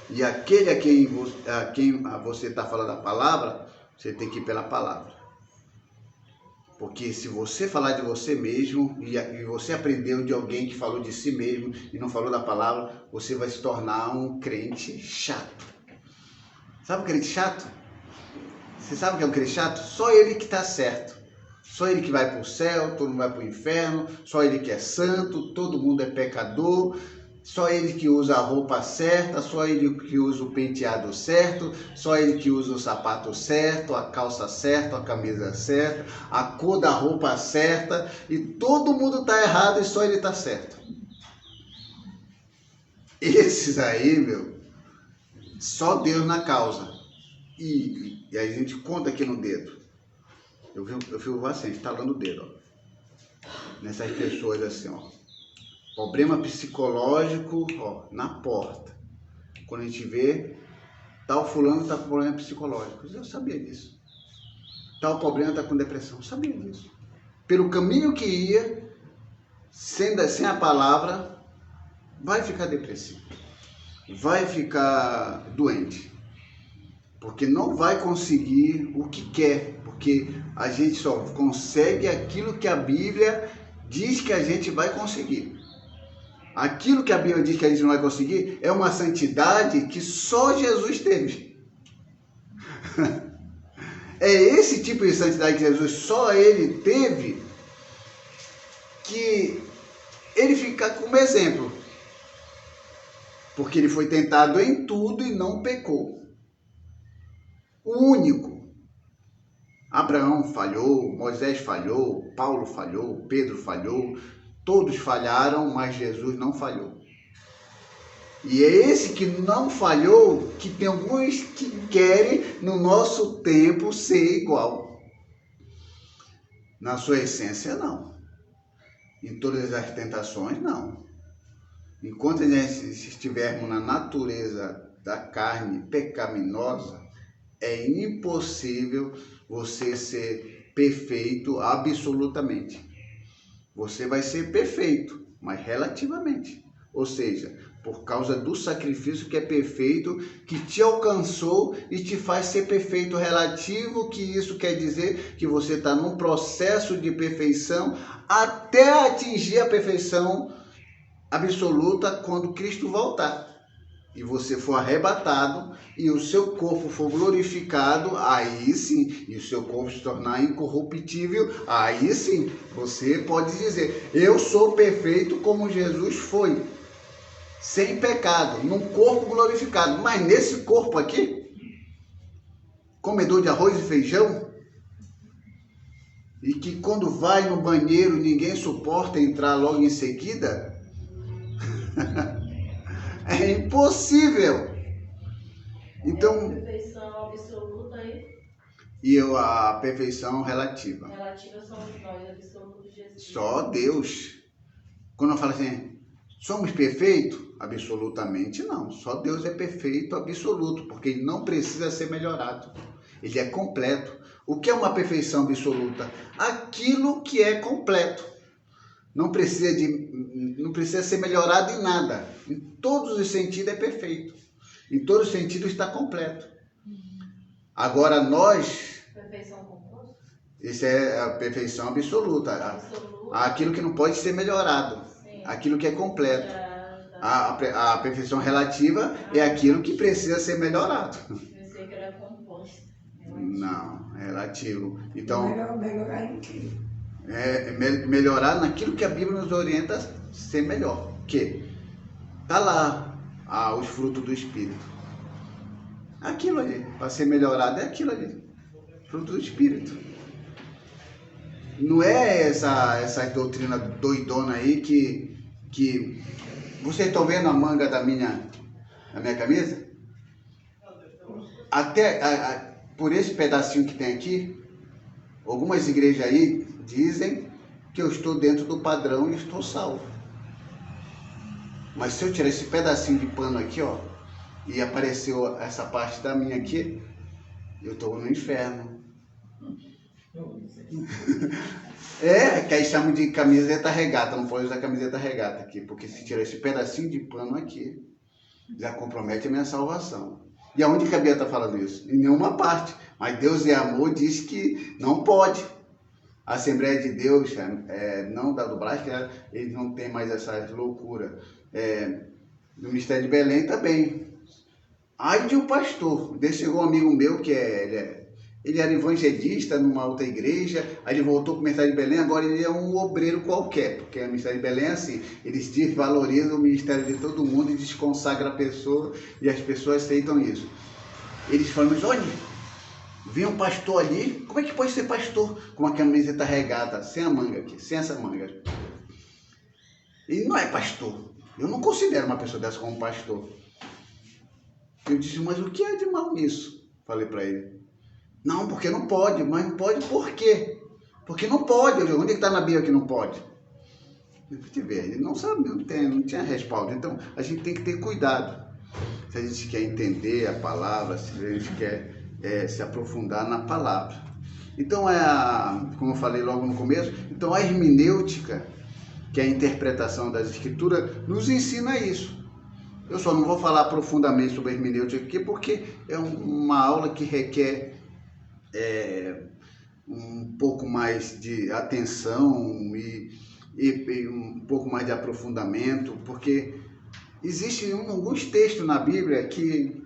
e aquele a quem você está falando a palavra, você tem que ir pela palavra. Porque se você falar de você mesmo e você aprendeu de alguém que falou de si mesmo e não falou da palavra, você vai se tornar um crente chato. Sabe o crente chato? Você sabe o que é um crente chato? Só ele que está certo. Só ele que vai para o céu, todo mundo vai para o inferno. Só ele que é santo, todo mundo é pecador. Só ele que usa a roupa certa, só ele que usa o penteado certo, só ele que usa o sapato certo, a calça certa, a camisa certa, a cor da roupa certa, e todo mundo está errado e só ele está certo. Esses aí, meu, só Deus na causa. E a gente conta aqui no dedo. Eu fico assim, estalando o dedo, ó. Nessas pessoas assim, ó. Problema psicológico, ó, na porta. Quando a gente vê, tal fulano está com problema psicológico. Eu sabia disso. Tal problema está com depressão. Eu sabia disso. Pelo caminho que ia, sem a palavra, vai ficar depressivo. Vai ficar doente. Porque não vai conseguir o que quer. Porque a gente só consegue aquilo que a Bíblia diz que a gente vai conseguir. Aquilo que a Bíblia diz que a gente não vai conseguir é uma santidade que só Jesus teve. É esse tipo de santidade que Jesus só ele teve, que ele fica como exemplo. Porque ele foi tentado em tudo e não pecou. O único. Abraão falhou, Moisés falhou, Paulo falhou, Pedro falhou. Todos falharam, mas Jesus não falhou. E é esse que não falhou que tem alguns que querem, no nosso tempo, ser igual. Na sua essência, não. Em todas as tentações, não. Enquanto nós estivermos na natureza da carne pecaminosa, é impossível você ser perfeito absolutamente. Você vai ser perfeito, mas relativamente. Ou seja, por causa do sacrifício que é perfeito, que te alcançou e te faz ser perfeito relativo, que isso quer dizer que você está num processo de perfeição até atingir a perfeição absoluta quando Cristo voltar. E você for arrebatado e o seu corpo for glorificado, aí sim, e o seu corpo se tornar incorruptível, aí sim, você pode dizer, eu sou perfeito como Jesus foi, sem pecado, num corpo glorificado. Mas nesse corpo aqui, comedor de arroz e feijão, e que quando vai no banheiro ninguém suporta entrar logo em seguida, é impossível. Então, perfeição absoluta e a perfeição relativa. Relativa somos nós, absoluto Jesus. Só Deus. Quando eu falo assim, somos perfeitos? Absolutamente não. Só Deus é perfeito, absoluto, porque ele não precisa ser melhorado. Ele é completo. O que é uma perfeição absoluta? Aquilo que é completo. Não precisa ser melhorado em nada. Em todos os sentidos é perfeito. Em todos os sentidos está completo. Agora nós... Perfeição composta? Isso é a perfeição absoluta. Aquilo que não pode ser melhorado. Sim. Aquilo que é completo. A perfeição relativa é aquilo que precisa ser melhorado. Eu sei que era composta. Não, é relativo. Então... Melhorar em quê? Melhorar naquilo que a Bíblia nos orienta a ser melhor. Que tá lá os frutos do Espírito. Aquilo ali, para ser melhorado é aquilo ali. Fruto do Espírito. Não é essa doutrina doidona aí que vocês estão vendo a manga da minha camisa? Até por esse pedacinho que tem aqui, algumas igrejas aí dizem que eu estou dentro do padrão e estou salvo. Mas se eu tirar esse pedacinho de pano aqui, ó, e apareceu essa parte da minha aqui, eu estou no inferno. Que aí chamam de camiseta regata, não pode usar camiseta regata aqui, porque se tirar esse pedacinho de pano aqui, já compromete a minha salvação. E aonde que a Bíblia está falando isso? Em nenhuma parte. Mas Deus é amor, diz que não pode. A Assembleia de Deus, não da do Brás, que eles não tem mais essa loucura. No Ministério de Belém também. Ai de um pastor. Chegou um amigo meu que ele Ele era evangelista numa outra igreja, aí ele voltou para o Ministério de Belém, agora ele é um obreiro qualquer, porque o Ministério de Belém é assim, eles desvalorizam o ministério de todo mundo e desconsagram a pessoa, e as pessoas aceitam isso. Eles falam, mas olha, vem um pastor ali, como é que pode ser pastor? Com uma camiseta regata, sem a manga aqui, sem essa manga. Ele não é pastor. Eu não considero uma pessoa dessa como pastor. Eu disse, mas o que é de mal nisso? Falei para ele. Não, porque não pode. Mas não pode por quê? Porque não pode. Eu digo, onde é que está na Bíblia que não pode? Ele não sabe, não tinha respaldo. Então, a gente tem que ter cuidado. Se a gente quer entender a palavra, se a gente quer se aprofundar na palavra. Então, como eu falei logo no começo, então a hermenêutica, que é a interpretação das escrituras, nos ensina isso. Eu só não vou falar profundamente sobre a hermenêutica aqui, porque é uma aula que requer um pouco mais de atenção e um pouco mais de aprofundamento, porque existem alguns textos na Bíblia que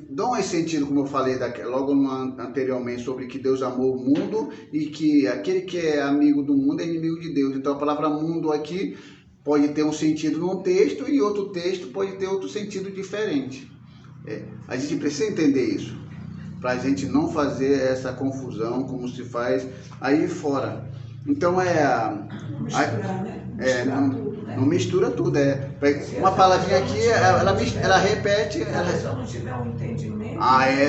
dão esse sentido, como eu falei logo anteriormente, sobre que Deus amou o mundo e que aquele que é amigo do mundo é inimigo de Deus. Então a palavra mundo aqui pode ter um sentido num texto e outro texto pode ter outro sentido diferente. A gente precisa entender isso, para a gente não fazer essa confusão como se faz aí fora. Então Não misturar, né? Tudo, né? Não mistura tudo. Uma palavrinha aqui, ela repete. Se a pessoa não tiver um entendimento.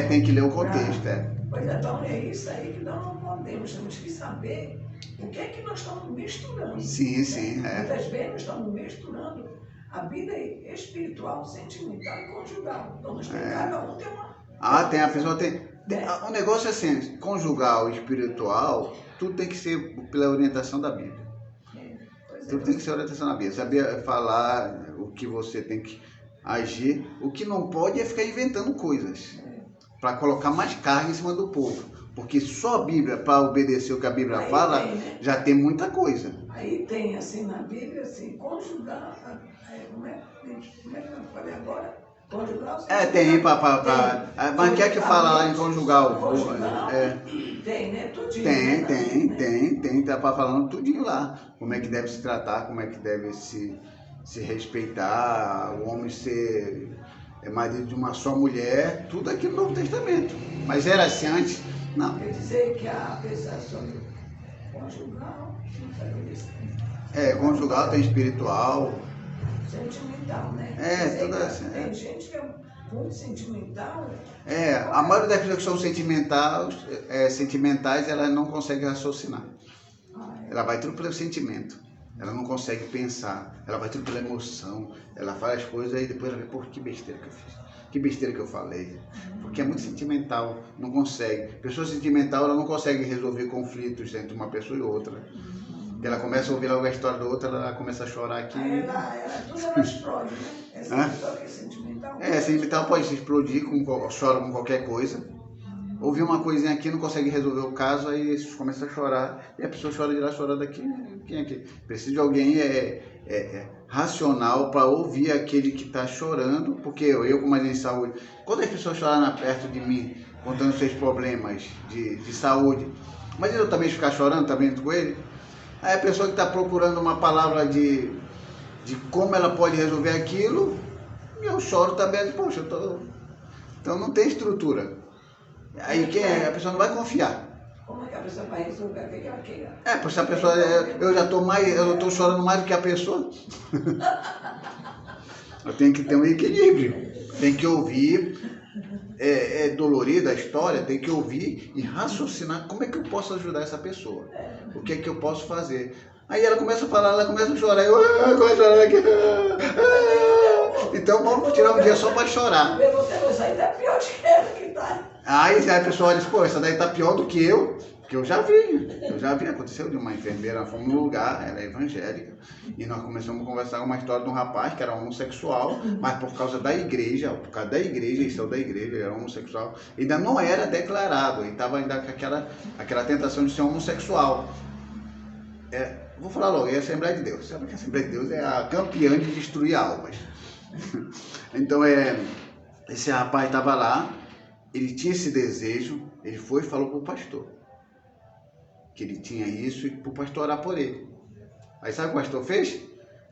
Tem que ler o contexto. Pois então é isso aí que nós não podemos. Temos que saber o que é que nós estamos misturando. Sim. Muitas vezes nós estamos misturando a vida espiritual, sentimental e conjugal. Então nós temos cada um tem uma. A pessoa tem. O negócio é assim, conjugal, espiritual, tudo tem que ser pela orientação da Bíblia. Tudo tem que ser orientação da Bíblia. Saber falar o que você tem que agir. O que não pode é ficar inventando coisas para colocar mais carga em cima do povo. Porque só a Bíblia, para obedecer o que a Bíblia aí fala, tem, né? já tem muita coisa. Aí tem assim na Bíblia, assim, conjugar. Como é que eu falei agora? Conjugal. Tem mas quem é que fala lá em conjugal? Tem, né? Tudinho. Tem. Tá falando tudinho lá. Como é que deve se tratar, como é que deve se respeitar, o homem ser marido de uma só mulher, tudo aqui no Novo Testamento. Mas era assim antes? Não. Quer dizer que a pensação conjugal, não sei isso. Conjugal tem espiritual. Sentimental, né? Tudo assim. Tem gente que é muito sentimental. A maioria das pessoas que são sentimentais, elas não conseguem raciocinar. Ela vai tudo pelo sentimento. Ela não consegue pensar. Ela vai tudo pela emoção. Ela faz as coisas e depois ela vê, pô, que besteira que eu fiz. Que besteira que eu falei. Porque é muito sentimental. Não consegue. Pessoa sentimental, ela não consegue resolver conflitos entre uma pessoa e outra. Ela começa a ouvir logo a história da outra, ela começa a chorar aqui. Tudo ela explode, né? Essa pessoa que é sentimental. Sentimental pode se explodir, chora com qualquer coisa. Ouvir uma coisinha aqui, não consegue resolver o caso, aí começa a chorar. E a pessoa chora de lá, chora daqui. Quem é que precisa de alguém racional para ouvir aquele que está chorando, porque eu como agente de saúde, quando as pessoas choram perto de mim, contando seus problemas de saúde, mas eu também ficar chorando também com ele. Aí a pessoa que está procurando uma palavra de como ela pode resolver aquilo, eu choro também, poxa, então não tem estrutura. Aí a pessoa não vai confiar. Como é que a pessoa vai resolver o que ela queira? Porque se a pessoa, eu estou chorando mais do que a pessoa. Eu tenho que ter um equilíbrio. Tem que ouvir, dolorida a história, tem que ouvir e raciocinar como é que eu posso ajudar essa pessoa. O que é que eu posso fazer? Aí ela começa a falar, ela começa a chorar. Eu começo a chorar aqui. Então vamos tirar um dia só para chorar. Isso aí tá pior de que tá. Aí a pessoa diz, pô, essa daí tá pior do que eu já vi. Aconteceu de uma enfermeira, fomos num lugar, ela é evangélica, e nós começamos a conversar uma história de um rapaz que era homossexual, mas por causa da igreja, ele saiu da igreja, ele era homossexual, ainda não era declarado, ele estava ainda com aquela tentação de ser homossexual. Vou falar logo, é a Assembleia de Deus. Sabe que a Assembleia de Deus é a campeã de destruir almas. Então, esse rapaz estava lá, ele tinha esse desejo, ele foi e falou para o pastor que ele tinha isso e para o pastor orar por ele. Aí sabe o que o pastor fez?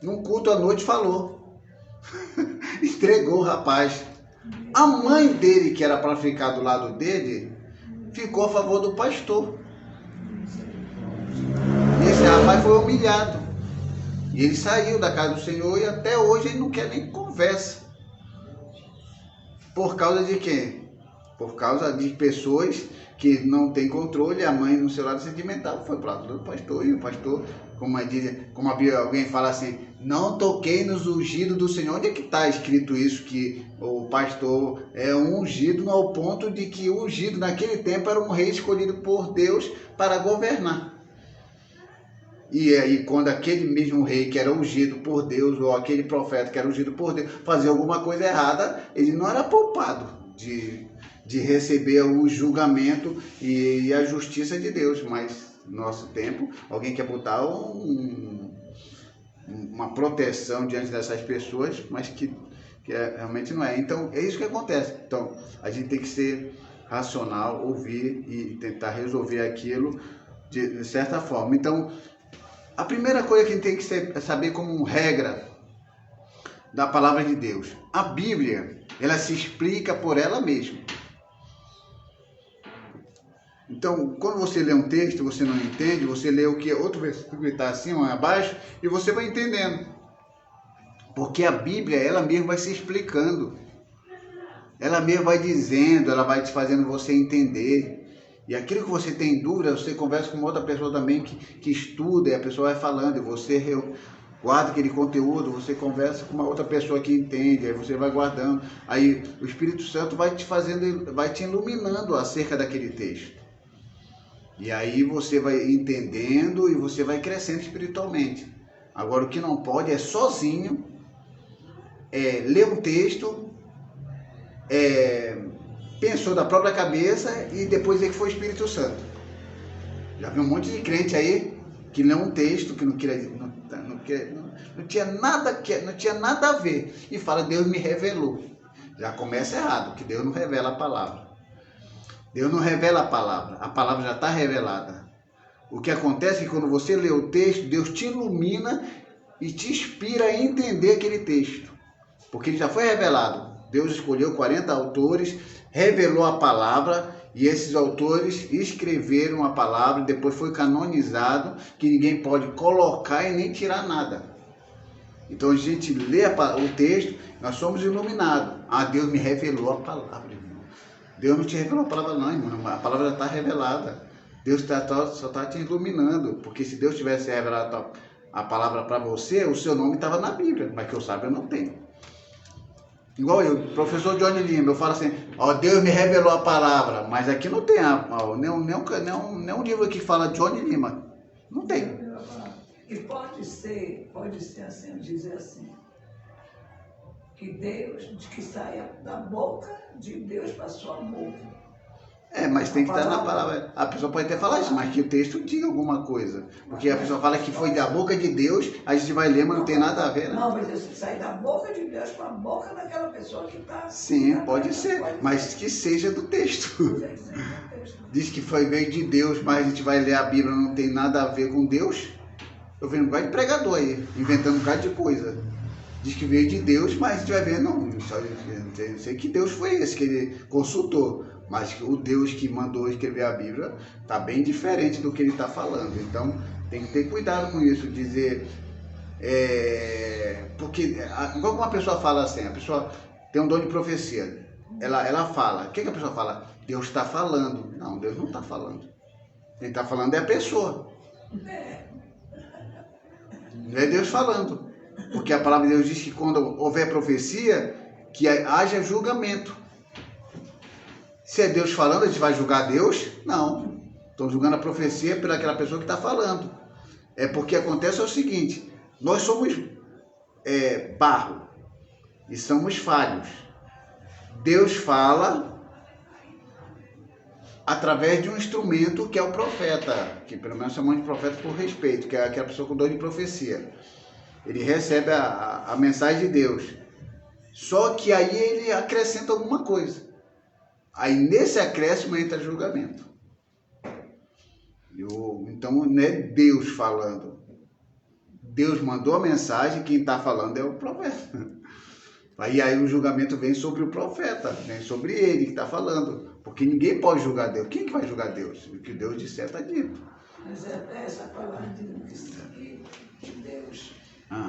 Num culto à noite falou. Entregou o rapaz. A mãe dele, que era para ficar do lado dele, ficou a favor do pastor. E esse rapaz foi humilhado. E ele saiu da casa do Senhor e até hoje ele não quer nem conversa. Por causa de quê? Por causa de pessoas que não têm controle. A mãe, no seu lado sentimental, foi para o lado do pastor. E o pastor, como alguém fala assim, não toquei nos ungidos do Senhor. Onde é que está escrito isso? Que o pastor é um ungido ao ponto de que o ungido naquele tempo era um rei escolhido por Deus para governar. E aí quando aquele mesmo rei que era ungido por Deus, ou aquele profeta que era ungido por Deus, fazia alguma coisa errada, ele não era poupado de receber o julgamento e a justiça de Deus. Mas no nosso tempo, alguém quer botar uma proteção diante dessas pessoas, mas que realmente não é. Então é isso que acontece. Então a gente tem que ser racional, ouvir e tentar resolver aquilo de certa forma. Então a primeira coisa que a gente tem que saber como regra da palavra de Deus, a Bíblia, ela se explica por ela mesma. Então, quando você lê um texto, você não entende, você lê o que outro versículo está assim ou abaixo e você vai entendendo. Porque a Bíblia, ela mesma vai se explicando. Ela mesma vai dizendo, ela vai te fazendo você entender. E aquilo que você tem dúvida, você conversa com outra pessoa também que estuda, e a pessoa vai falando, e você guarda aquele conteúdo, você conversa com uma outra pessoa que entende, aí você vai guardando. Aí o Espírito Santo vai te iluminando acerca daquele texto. E aí você vai entendendo e você vai crescendo espiritualmente. Agora o que não pode é sozinho ler um texto, pensou da própria cabeça e depois dizer que foi o Espírito Santo. Já vi um monte de crente aí que lê um texto que não tinha nada a ver e fala, Deus me revelou. Já começa errado, que Deus não revela a palavra. Deus não revela a palavra já está revelada. O que acontece é que quando você lê o texto, Deus te ilumina e te inspira a entender aquele texto, porque ele já foi revelado. Deus escolheu 40 autores, revelou a palavra e esses autores escreveram a palavra, depois foi canonizado, que ninguém pode colocar e nem tirar nada. Então a gente lê o texto, nós somos iluminados. Deus me revelou a palavra, irmão. Deus não te revelou a palavra não, irmão. A palavra já está revelada. Deus só está te iluminando, porque se Deus tivesse revelado a palavra para você, o seu nome estava na Bíblia, mas que eu saiba eu não tenho. Igual eu, professor Johnny Lima, eu falo assim, Deus me revelou a palavra, mas aqui não tem nenhum livro que fala Johnny Lima. Não tem. E pode ser assim, dizer assim, que saia da boca de Deus para sua boca. Mas tem que estar na palavra. A pessoa pode até falar isso, mas que o texto diga alguma coisa. Porque a pessoa fala que foi da boca de Deus, a gente vai ler, mas não tem nada a ver, né? Não, mas isso sai da boca de Deus para a boca daquela pessoa que está... Sim, pode ser, mas que seja do texto. Diz que veio de Deus, mas a gente vai ler a Bíblia, não tem nada a ver com Deus. Eu vejo um bocado de pregador aí, inventando um bocado de coisa. Diz que veio de Deus, mas a gente vai ver, não sei que Deus foi esse que ele consultou. Mas o Deus que mandou escrever a Bíblia está bem diferente do que ele está falando. Então, tem que ter cuidado com isso, dizer... porque, igual uma pessoa fala assim, a pessoa tem um dom de profecia, ela fala, o que a pessoa fala? Deus está falando. Não, Deus não está falando. Quem está falando é a pessoa. Não é Deus falando. Porque a palavra de Deus diz que quando houver profecia, que haja julgamento. Se é Deus falando, a gente vai julgar Deus? Não. Estão julgando a profecia pelaquela pessoa que está falando. Porque acontece o seguinte, nós somos barro e somos falhos. Deus fala através de um instrumento que é o profeta, que pelo menos chamamos de profeta por respeito, que é aquela pessoa com dom de profecia. Ele recebe a mensagem de Deus. Só que aí ele acrescenta alguma coisa. Aí nesse acréscimo entra julgamento. Então não é Deus falando. Deus mandou a mensagem, quem está falando é o profeta. Aí o julgamento vem sobre o profeta, vem sobre ele que está falando. Porque ninguém pode julgar Deus. Quem que vai julgar Deus? O que Deus disser está dito. Mas é essa palavra que Deus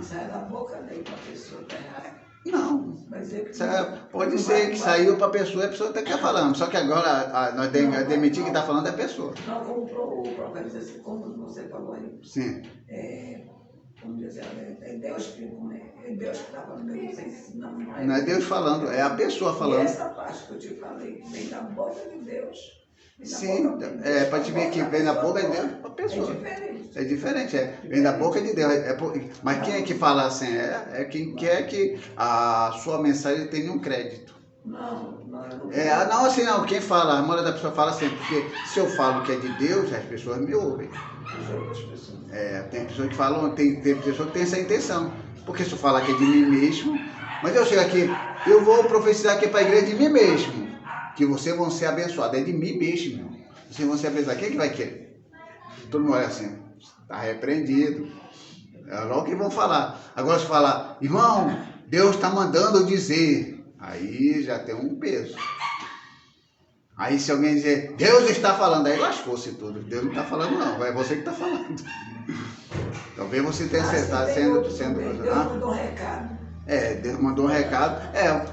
sai da boca dele para a pessoa estar errada. Não. Que pode ser que saiu para a pessoa até que está falando. Só que agora nós demitir que está falando é a pessoa. Não, como o profeta diz assim, como você falou aí. Sim. Vamos dizer, é Deus que está falando, não é Deus falando, é a pessoa falando. E essa parte que eu te falei, vem da boca de Deus. Sim, para te ver que vem da boca de Deus, a pessoa. É diferente, vem da boca de Deus. Mas quem é que fala assim? É quem quer que a sua mensagem tenha um crédito. Não, não, assim não, quem fala, a maioria da pessoa fala assim, porque se eu falo que é de Deus, as pessoas me ouvem. Tem pessoas que falam, tem pessoas que têm essa intenção. Porque se eu falar que é de mim mesmo, mas eu chego aqui, eu vou profetizar aqui para a igreja de mim mesmo, que vocês vão ser abençoados, é de mim mesmo. Vocês vão ser abençoados, quem é que vai querer? Todo mundo olha assim, está repreendido. É logo que vão falar. Agora se falar, irmão, Deus está mandando dizer, aí já tem um peso. Aí se alguém dizer, Deus está falando, aí lascou-se tudo. Deus não está falando não, é você que está falando. Talvez você tenha sendo... Deus mandou um recado. Deus mandou um recado.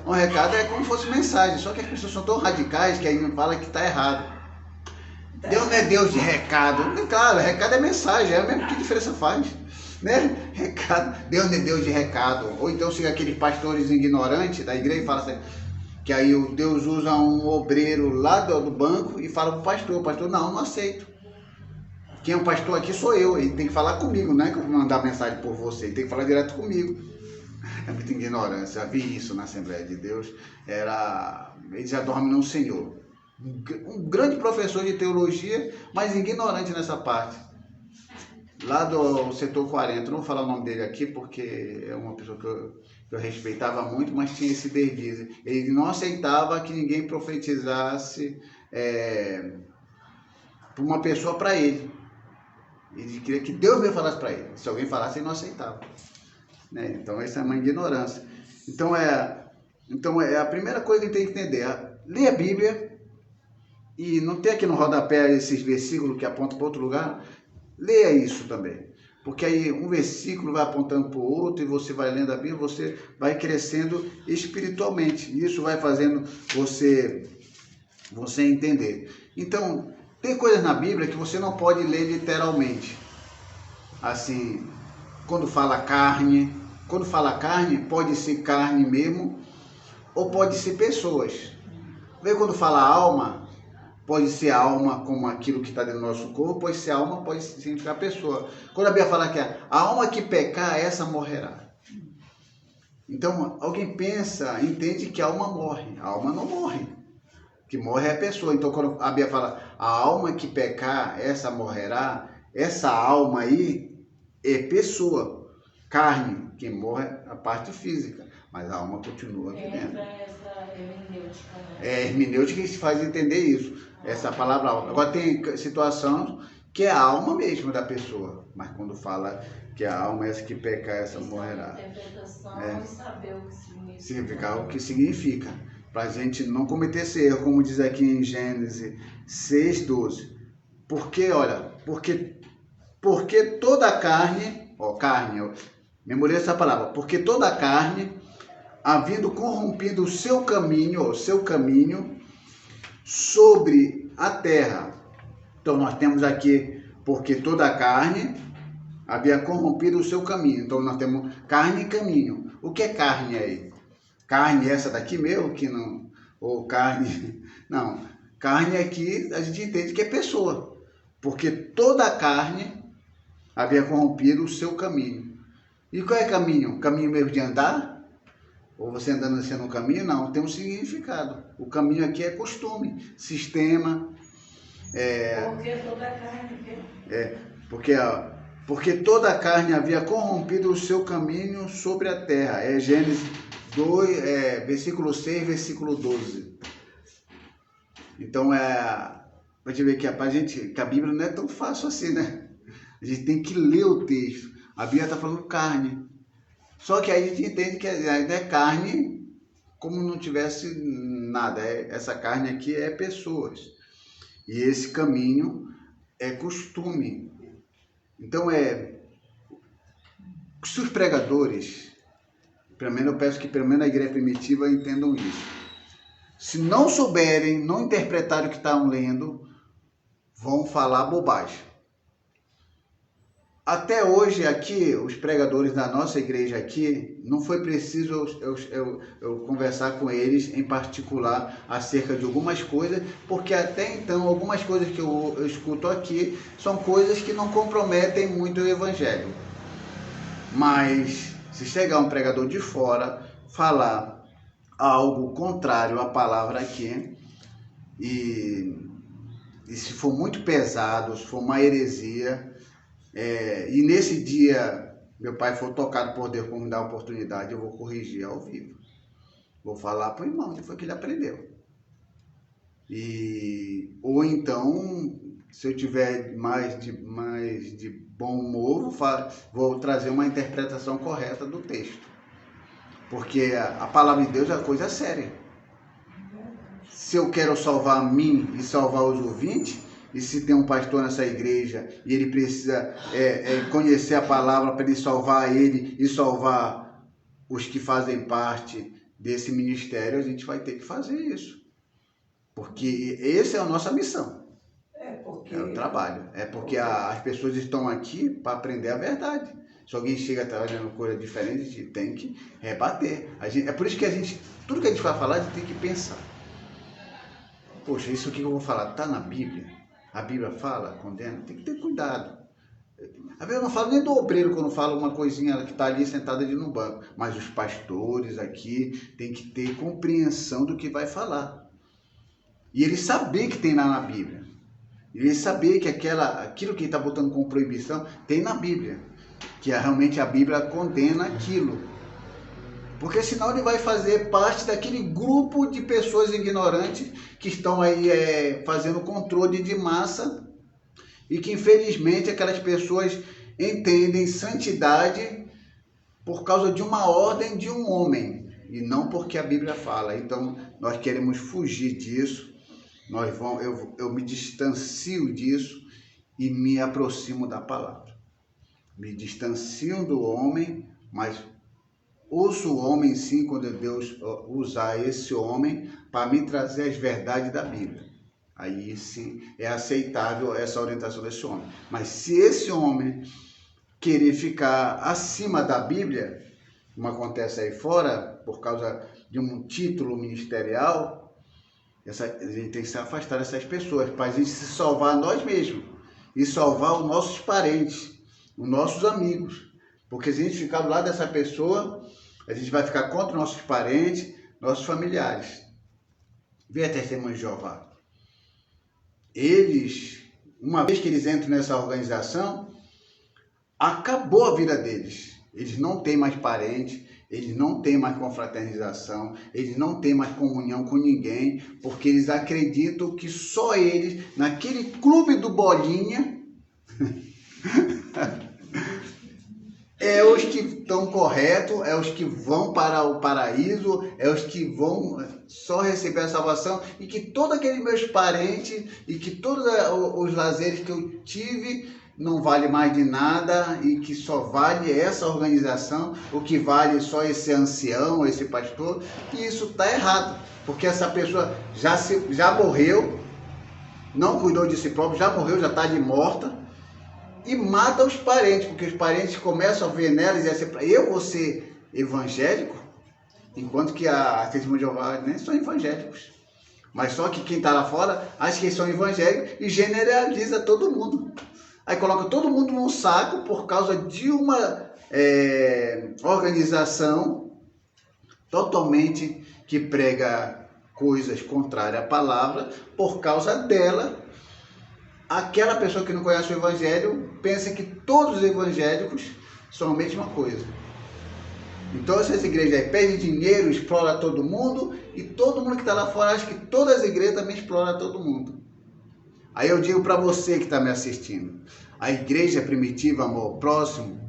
Um recado é como se fosse mensagem, só que as pessoas são tão radicais que aí não fala que está errado. Deus não é Deus de recado. Claro, recado é mensagem, é mesmo, que diferença faz? Né? Recado, Deus não é Deus de recado. Ou então chega aqueles pastores ignorantes da igreja e fala assim, que aí o Deus usa um obreiro lá do banco e fala para o pastor, não aceito. Quem é o pastor aqui sou eu, ele tem que falar comigo, não é que eu vou mandar mensagem por você, ele tem que falar direto comigo. É muita ignorância, eu vi isso na Assembleia de Deus, eles já dormem no Senhor. Um grande professor de teologia, mas ignorante nessa parte. Lá do setor 40, não vou falar o nome dele aqui porque é uma pessoa que eu respeitava muito, mas tinha esse deslize. Ele não aceitava que ninguém profetizasse para uma pessoa para ele. Ele queria que Deus me falasse para ele. Se alguém falasse, ele não aceitava. Né? Então, essa é uma ignorância. Então, a primeira coisa que tem que entender. Ler a Bíblia e não ter aqui no rodapé esses versículos que apontam para outro lugar. Leia isso também. Porque aí um versículo vai apontando para o outro e você vai lendo a Bíblia, você vai crescendo espiritualmente. E isso vai fazendo você entender. Então, tem coisas na Bíblia que você não pode ler literalmente. Assim, quando fala carne, pode ser carne mesmo, ou pode ser pessoas. Vê quando fala alma, pode ser alma como aquilo que está dentro do nosso corpo, pode ser alma, pode significar pessoa. Quando a Bíblia fala que a alma que pecar, essa morrerá. Então, alguém entende que a alma morre. A alma não morre. O que morre é a pessoa. Então, quando a Bíblia fala, a alma que pecar, essa morrerá, essa alma aí é pessoa. Carne, quem morre é a parte física, mas a alma continua aqui dentro. Essa hermenêutica, né? É hermenêutica que se faz entender isso. Essa palavra alma. Agora tem situação que é a alma mesmo da pessoa, mas quando fala que a alma é essa que pecar, essa morrerá. Interpretação e saber o que significa. Significar o que significa. Para a gente não cometer esse erro, como diz aqui em Gênesis 6:12. Porque toda a carne, memorize essa palavra, porque toda a carne, havendo corrompido o seu caminho sobre a terra. Então nós temos aqui, porque toda a carne havia corrompido o seu caminho. Então nós temos carne e caminho. O que é carne aí? Carne essa daqui mesmo, que não... Ou carne... Não, carne aqui a gente entende que é pessoa. Porque toda a carne havia corrompido o seu caminho. E qual é caminho? Caminho mesmo de andar? Ou você andando assim no caminho? Não, tem um significado. O caminho aqui é costume, sistema. Porque toda a carne... Porque toda a carne havia corrompido o seu caminho sobre a terra. É Gênesis 2, versículo 6, versículo 12. Então, pra gente ver que que a Bíblia não é tão fácil assim, né? A gente tem que ler o texto. A Bíblia está falando carne. Só que aí a gente entende que ainda é carne como não tivesse nada. Essa carne aqui é pessoas. E esse caminho é costume. Então, se os pregadores, pelo menos eu peço que pelo menos na igreja primitiva entendam isso. Se não souberem, não interpretarem o que estão lendo, vão falar bobagem. Até hoje aqui, os pregadores da nossa igreja aqui, não foi preciso eu conversar com eles em particular acerca de algumas coisas, porque até então algumas coisas que eu escuto aqui são coisas que não comprometem muito o evangelho. Mas se chegar um pregador de fora, falar algo contrário à palavra aqui, e se for muito pesado, se for uma heresia, e nesse dia meu pai for tocado por Deus por me dar a oportunidade, eu vou corrigir ao vivo. Vou falar para o irmão que foi que ele aprendeu. Ou então, se eu tiver mais de bom humor, vou trazer uma interpretação correta do texto. Porque a palavra de Deus é coisa séria. Se eu quero salvar a mim e salvar os ouvintes, e se tem um pastor nessa igreja e ele precisa conhecer a palavra para ele salvar ele e salvar os que fazem parte desse ministério, a gente vai ter que fazer isso. Porque essa é a nossa missão. É o trabalho. É porque as pessoas estão aqui para aprender a verdade. Se alguém chega trabalhando coisa diferente, a gente tem que rebater. É por isso que tudo que a gente vai falar, a gente tem que pensar. Poxa, isso aqui que eu vou falar está na Bíblia? A Bíblia fala, condena? Tem que ter cuidado. Eu não falo nem do obreiro quando fala uma coisinha que está ali sentada ali no banco. Mas os pastores aqui têm que ter compreensão do que vai falar. E ele saber que tem lá na Bíblia. Ele saber que aquilo que ele está botando como proibição tem na Bíblia. Que realmente a Bíblia condena aquilo. Porque senão ele vai fazer parte daquele grupo de pessoas ignorantes que estão aí fazendo controle de massa e que infelizmente aquelas pessoas entendem santidade por causa de uma ordem de um homem e não porque a Bíblia fala. Então nós queremos fugir disso, eu me distancio disso e me aproximo da palavra. Me distancio do homem, mas ouço o homem sim, quando Deus usar esse homem para me trazer as verdades da Bíblia. Aí sim é aceitável essa orientação desse homem. Mas se esse homem querer ficar acima da Bíblia, como acontece aí fora, por causa de um título ministerial, a gente tem que se afastar dessas pessoas para a gente se salvar nós mesmos e salvar os nossos parentes, os nossos amigos. Porque se a gente ficar do lado dessa pessoa, a gente vai ficar contra nossos parentes, nossos familiares. Vê a Testemunha de Jeová. Eles, uma vez que eles entram nessa organização, acabou a vida deles. Eles não têm mais parentes, eles não têm mais confraternização, eles não têm mais comunhão com ninguém, porque eles acreditam que só eles, naquele clube do Bolinha, é os que estão corretos, é os que vão para o paraíso, é os que vão só receber a salvação, e que todos aqueles meus parentes e que todos os lazeres que eu tive não vale mais de nada e que só vale essa organização, o que vale só esse ancião, esse pastor. E isso está errado, porque essa pessoa já morreu, não cuidou de si próprio, já morreu, já está de morta, e mata os parentes, porque os parentes começam a ver nela e dizem assim, eu vou ser evangélico, enquanto que a Testemunha de Jeová nem são evangélicos. Mas só que quem está lá fora acha que eles são evangélicos e generaliza todo mundo. Aí coloca todo mundo num saco por causa de uma organização totalmente que prega coisas contrárias à palavra. Por causa dela, aquela pessoa que não conhece o evangelho pensa que todos os evangélicos são a mesma coisa. Então essas igrejas aí pedem dinheiro, explora todo mundo, e todo mundo que está lá fora acha que todas as igrejas também exploram todo mundo. Aí eu digo para você que está me assistindo, a igreja primitiva, amor ao próximo,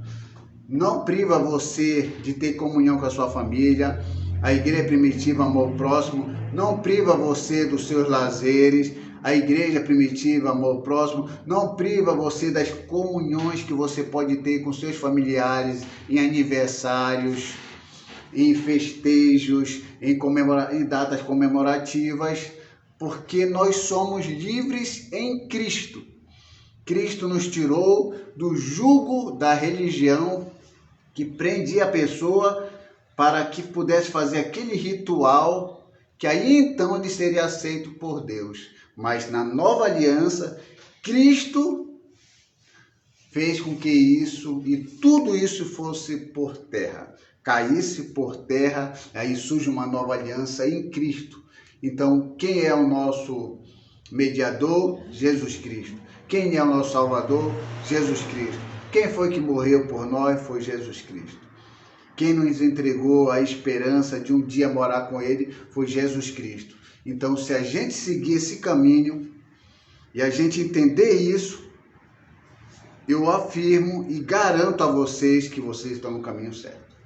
não priva você de ter comunhão com a sua família. A igreja primitiva, amor ao próximo, não priva você dos seus lazeres. A igreja primitiva, amor ao próximo, não priva você das comunhões que você pode ter com seus familiares, em aniversários, em festejos, em datas comemorativas, porque nós somos livres em Cristo. Cristo nos tirou do jugo da religião que prendia a pessoa para que pudesse fazer aquele ritual que aí então ele seria aceito por Deus. Mas na nova aliança, Cristo fez com que isso e tudo isso fosse por terra, caísse por terra, aí surge uma nova aliança em Cristo. Então, quem é o nosso mediador? Jesus Cristo. Quem é o nosso Salvador? Jesus Cristo. Quem foi que morreu por nós? Foi Jesus Cristo. Quem nos entregou a esperança de um dia morar com Ele? Foi Jesus Cristo. Então, se a gente seguir esse caminho e a gente entender isso, eu afirmo e garanto a vocês que vocês estão no caminho certo.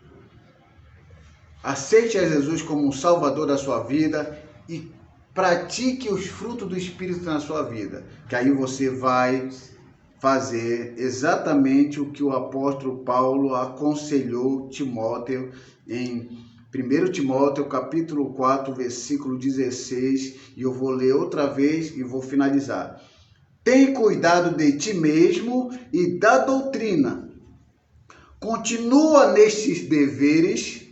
Aceite a Jesus como um Salvador da sua vida e pratique os frutos do Espírito na sua vida, que aí você vai fazer exatamente o que o apóstolo Paulo aconselhou Timóteo em 1 Timóteo, capítulo 4, versículo 16, e eu vou ler outra vez e vou finalizar. Tem cuidado de ti mesmo e da doutrina. Continua nestes deveres,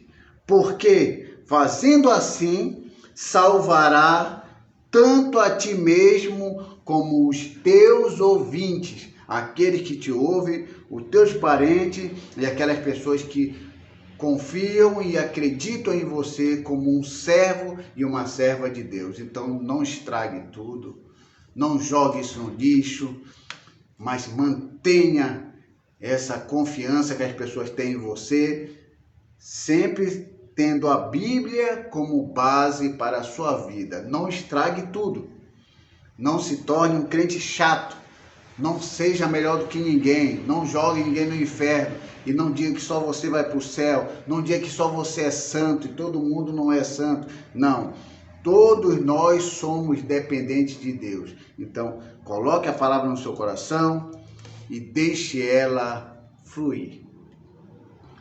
porque, fazendo assim, salvará tanto a ti mesmo como os teus ouvintes, aqueles que te ouvem, os teus parentes e aquelas pessoas que confiam e acreditam em você como um servo e uma serva de Deus. Então não estrague tudo, não jogue isso no lixo, mas mantenha essa confiança que as pessoas têm em você, sempre tendo a Bíblia como base para a sua vida. Não estrague tudo, não se torne um crente chato, não seja melhor do que ninguém, não jogue ninguém no inferno e não diga que só você vai para o céu, não diga que só você é santo e todo mundo não é santo. Não, todos nós somos dependentes de Deus. Então, coloque a palavra no seu coração e deixe ela fluir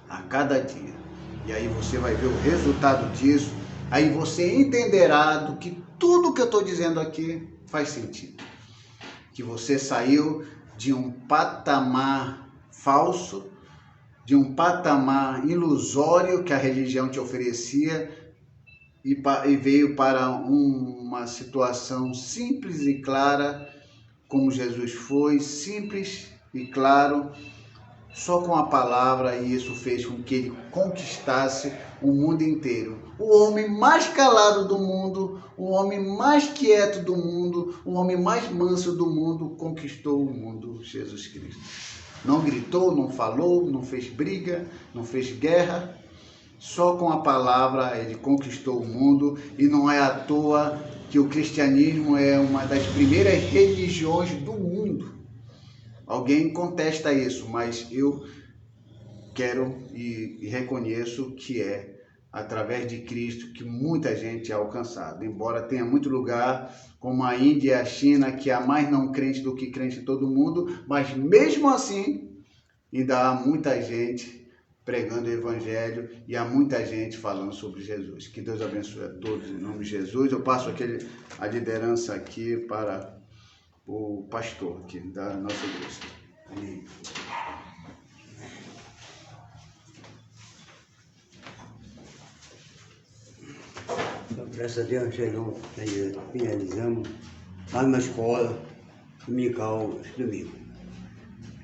a cada dia. E aí você vai ver o resultado disso, aí você entenderá do que tudo que eu estou dizendo aqui faz sentido. Que você saiu de um patamar falso, de um patamar ilusório que a religião te oferecia e veio para uma situação simples e clara, como Jesus foi, simples e claro, só com a palavra, e isso fez com que ele conquistasse o mundo inteiro. O homem mais calado do mundo, o homem mais quieto do mundo, o homem mais manso do mundo, conquistou o mundo, Jesus Cristo. Não gritou, não falou, não fez briga, não fez guerra, só com a palavra ele conquistou o mundo, e não é à toa que o cristianismo é uma das primeiras religiões do mundo. Alguém contesta isso, mas eu quero e reconheço que é através de Cristo que muita gente é alcançada. Embora tenha muito lugar, como a Índia e a China, que há mais não crente do que crente em todo mundo, mas mesmo assim ainda há muita gente pregando o Evangelho e há muita gente falando sobre Jesus. Que Deus abençoe a todos em nome de Jesus. Eu passo a liderança aqui para o pastor aqui da nossa igreja. Amém. Então, graças a Deus, finalizamos lá na escola dominical esse domingo.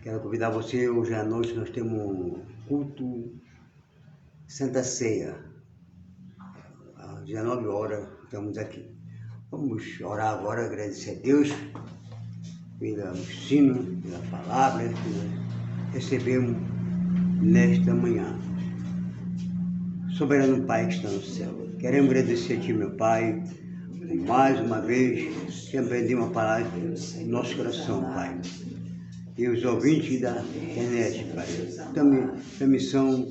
Quero convidar você, hoje à noite nós temos um culto Santa Ceia. Às 19 horas estamos aqui. Vamos orar agora, agradecer a Deus pelo ensino, pela palavra que nós recebemos nesta manhã. soberano Pai que está no céu. Queremos agradecer a Ti, meu Pai, mais uma vez que aprendi uma palavra no nosso coração, Pai. E os ouvintes da internet, Pai, também transmissão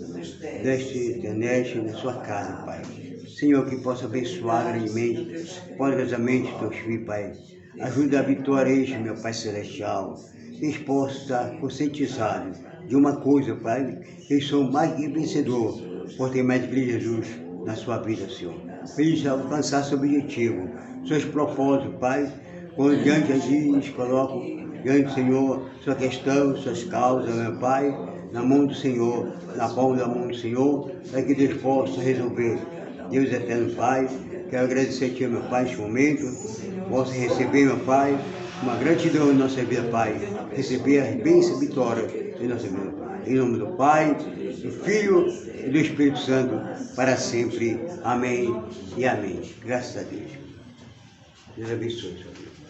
desta internet na sua casa, Pai. Senhor, que possa abençoar grandemente, poderosamente teus filhos, Pai. Ajuda a vitória este, meu Pai Celestial. Que eles possam estar conscientizados de uma coisa, Pai, que eles são mais que vencedores por ter mais de Jesus na sua vida, Senhor. Para eles alcançar seu objetivo, seus propósitos, Pai, quando diante de Ti eles colocam diante do Senhor sua questão, suas causas, meu Pai, na mão do Senhor, na palma da mão do Senhor, para que Deus possa resolver. Deus eterno Pai, quero agradecer a Ti, meu Pai, neste momento, possa receber, meu Pai, uma gratidão em nossa vida, Pai, receber as bênçãos e vitórias em nossa vida, Pai. Em nome do Pai, do Filho e do Espírito Santo, para sempre. Amém e amém. Graças a Deus. Deus abençoe, Senhor.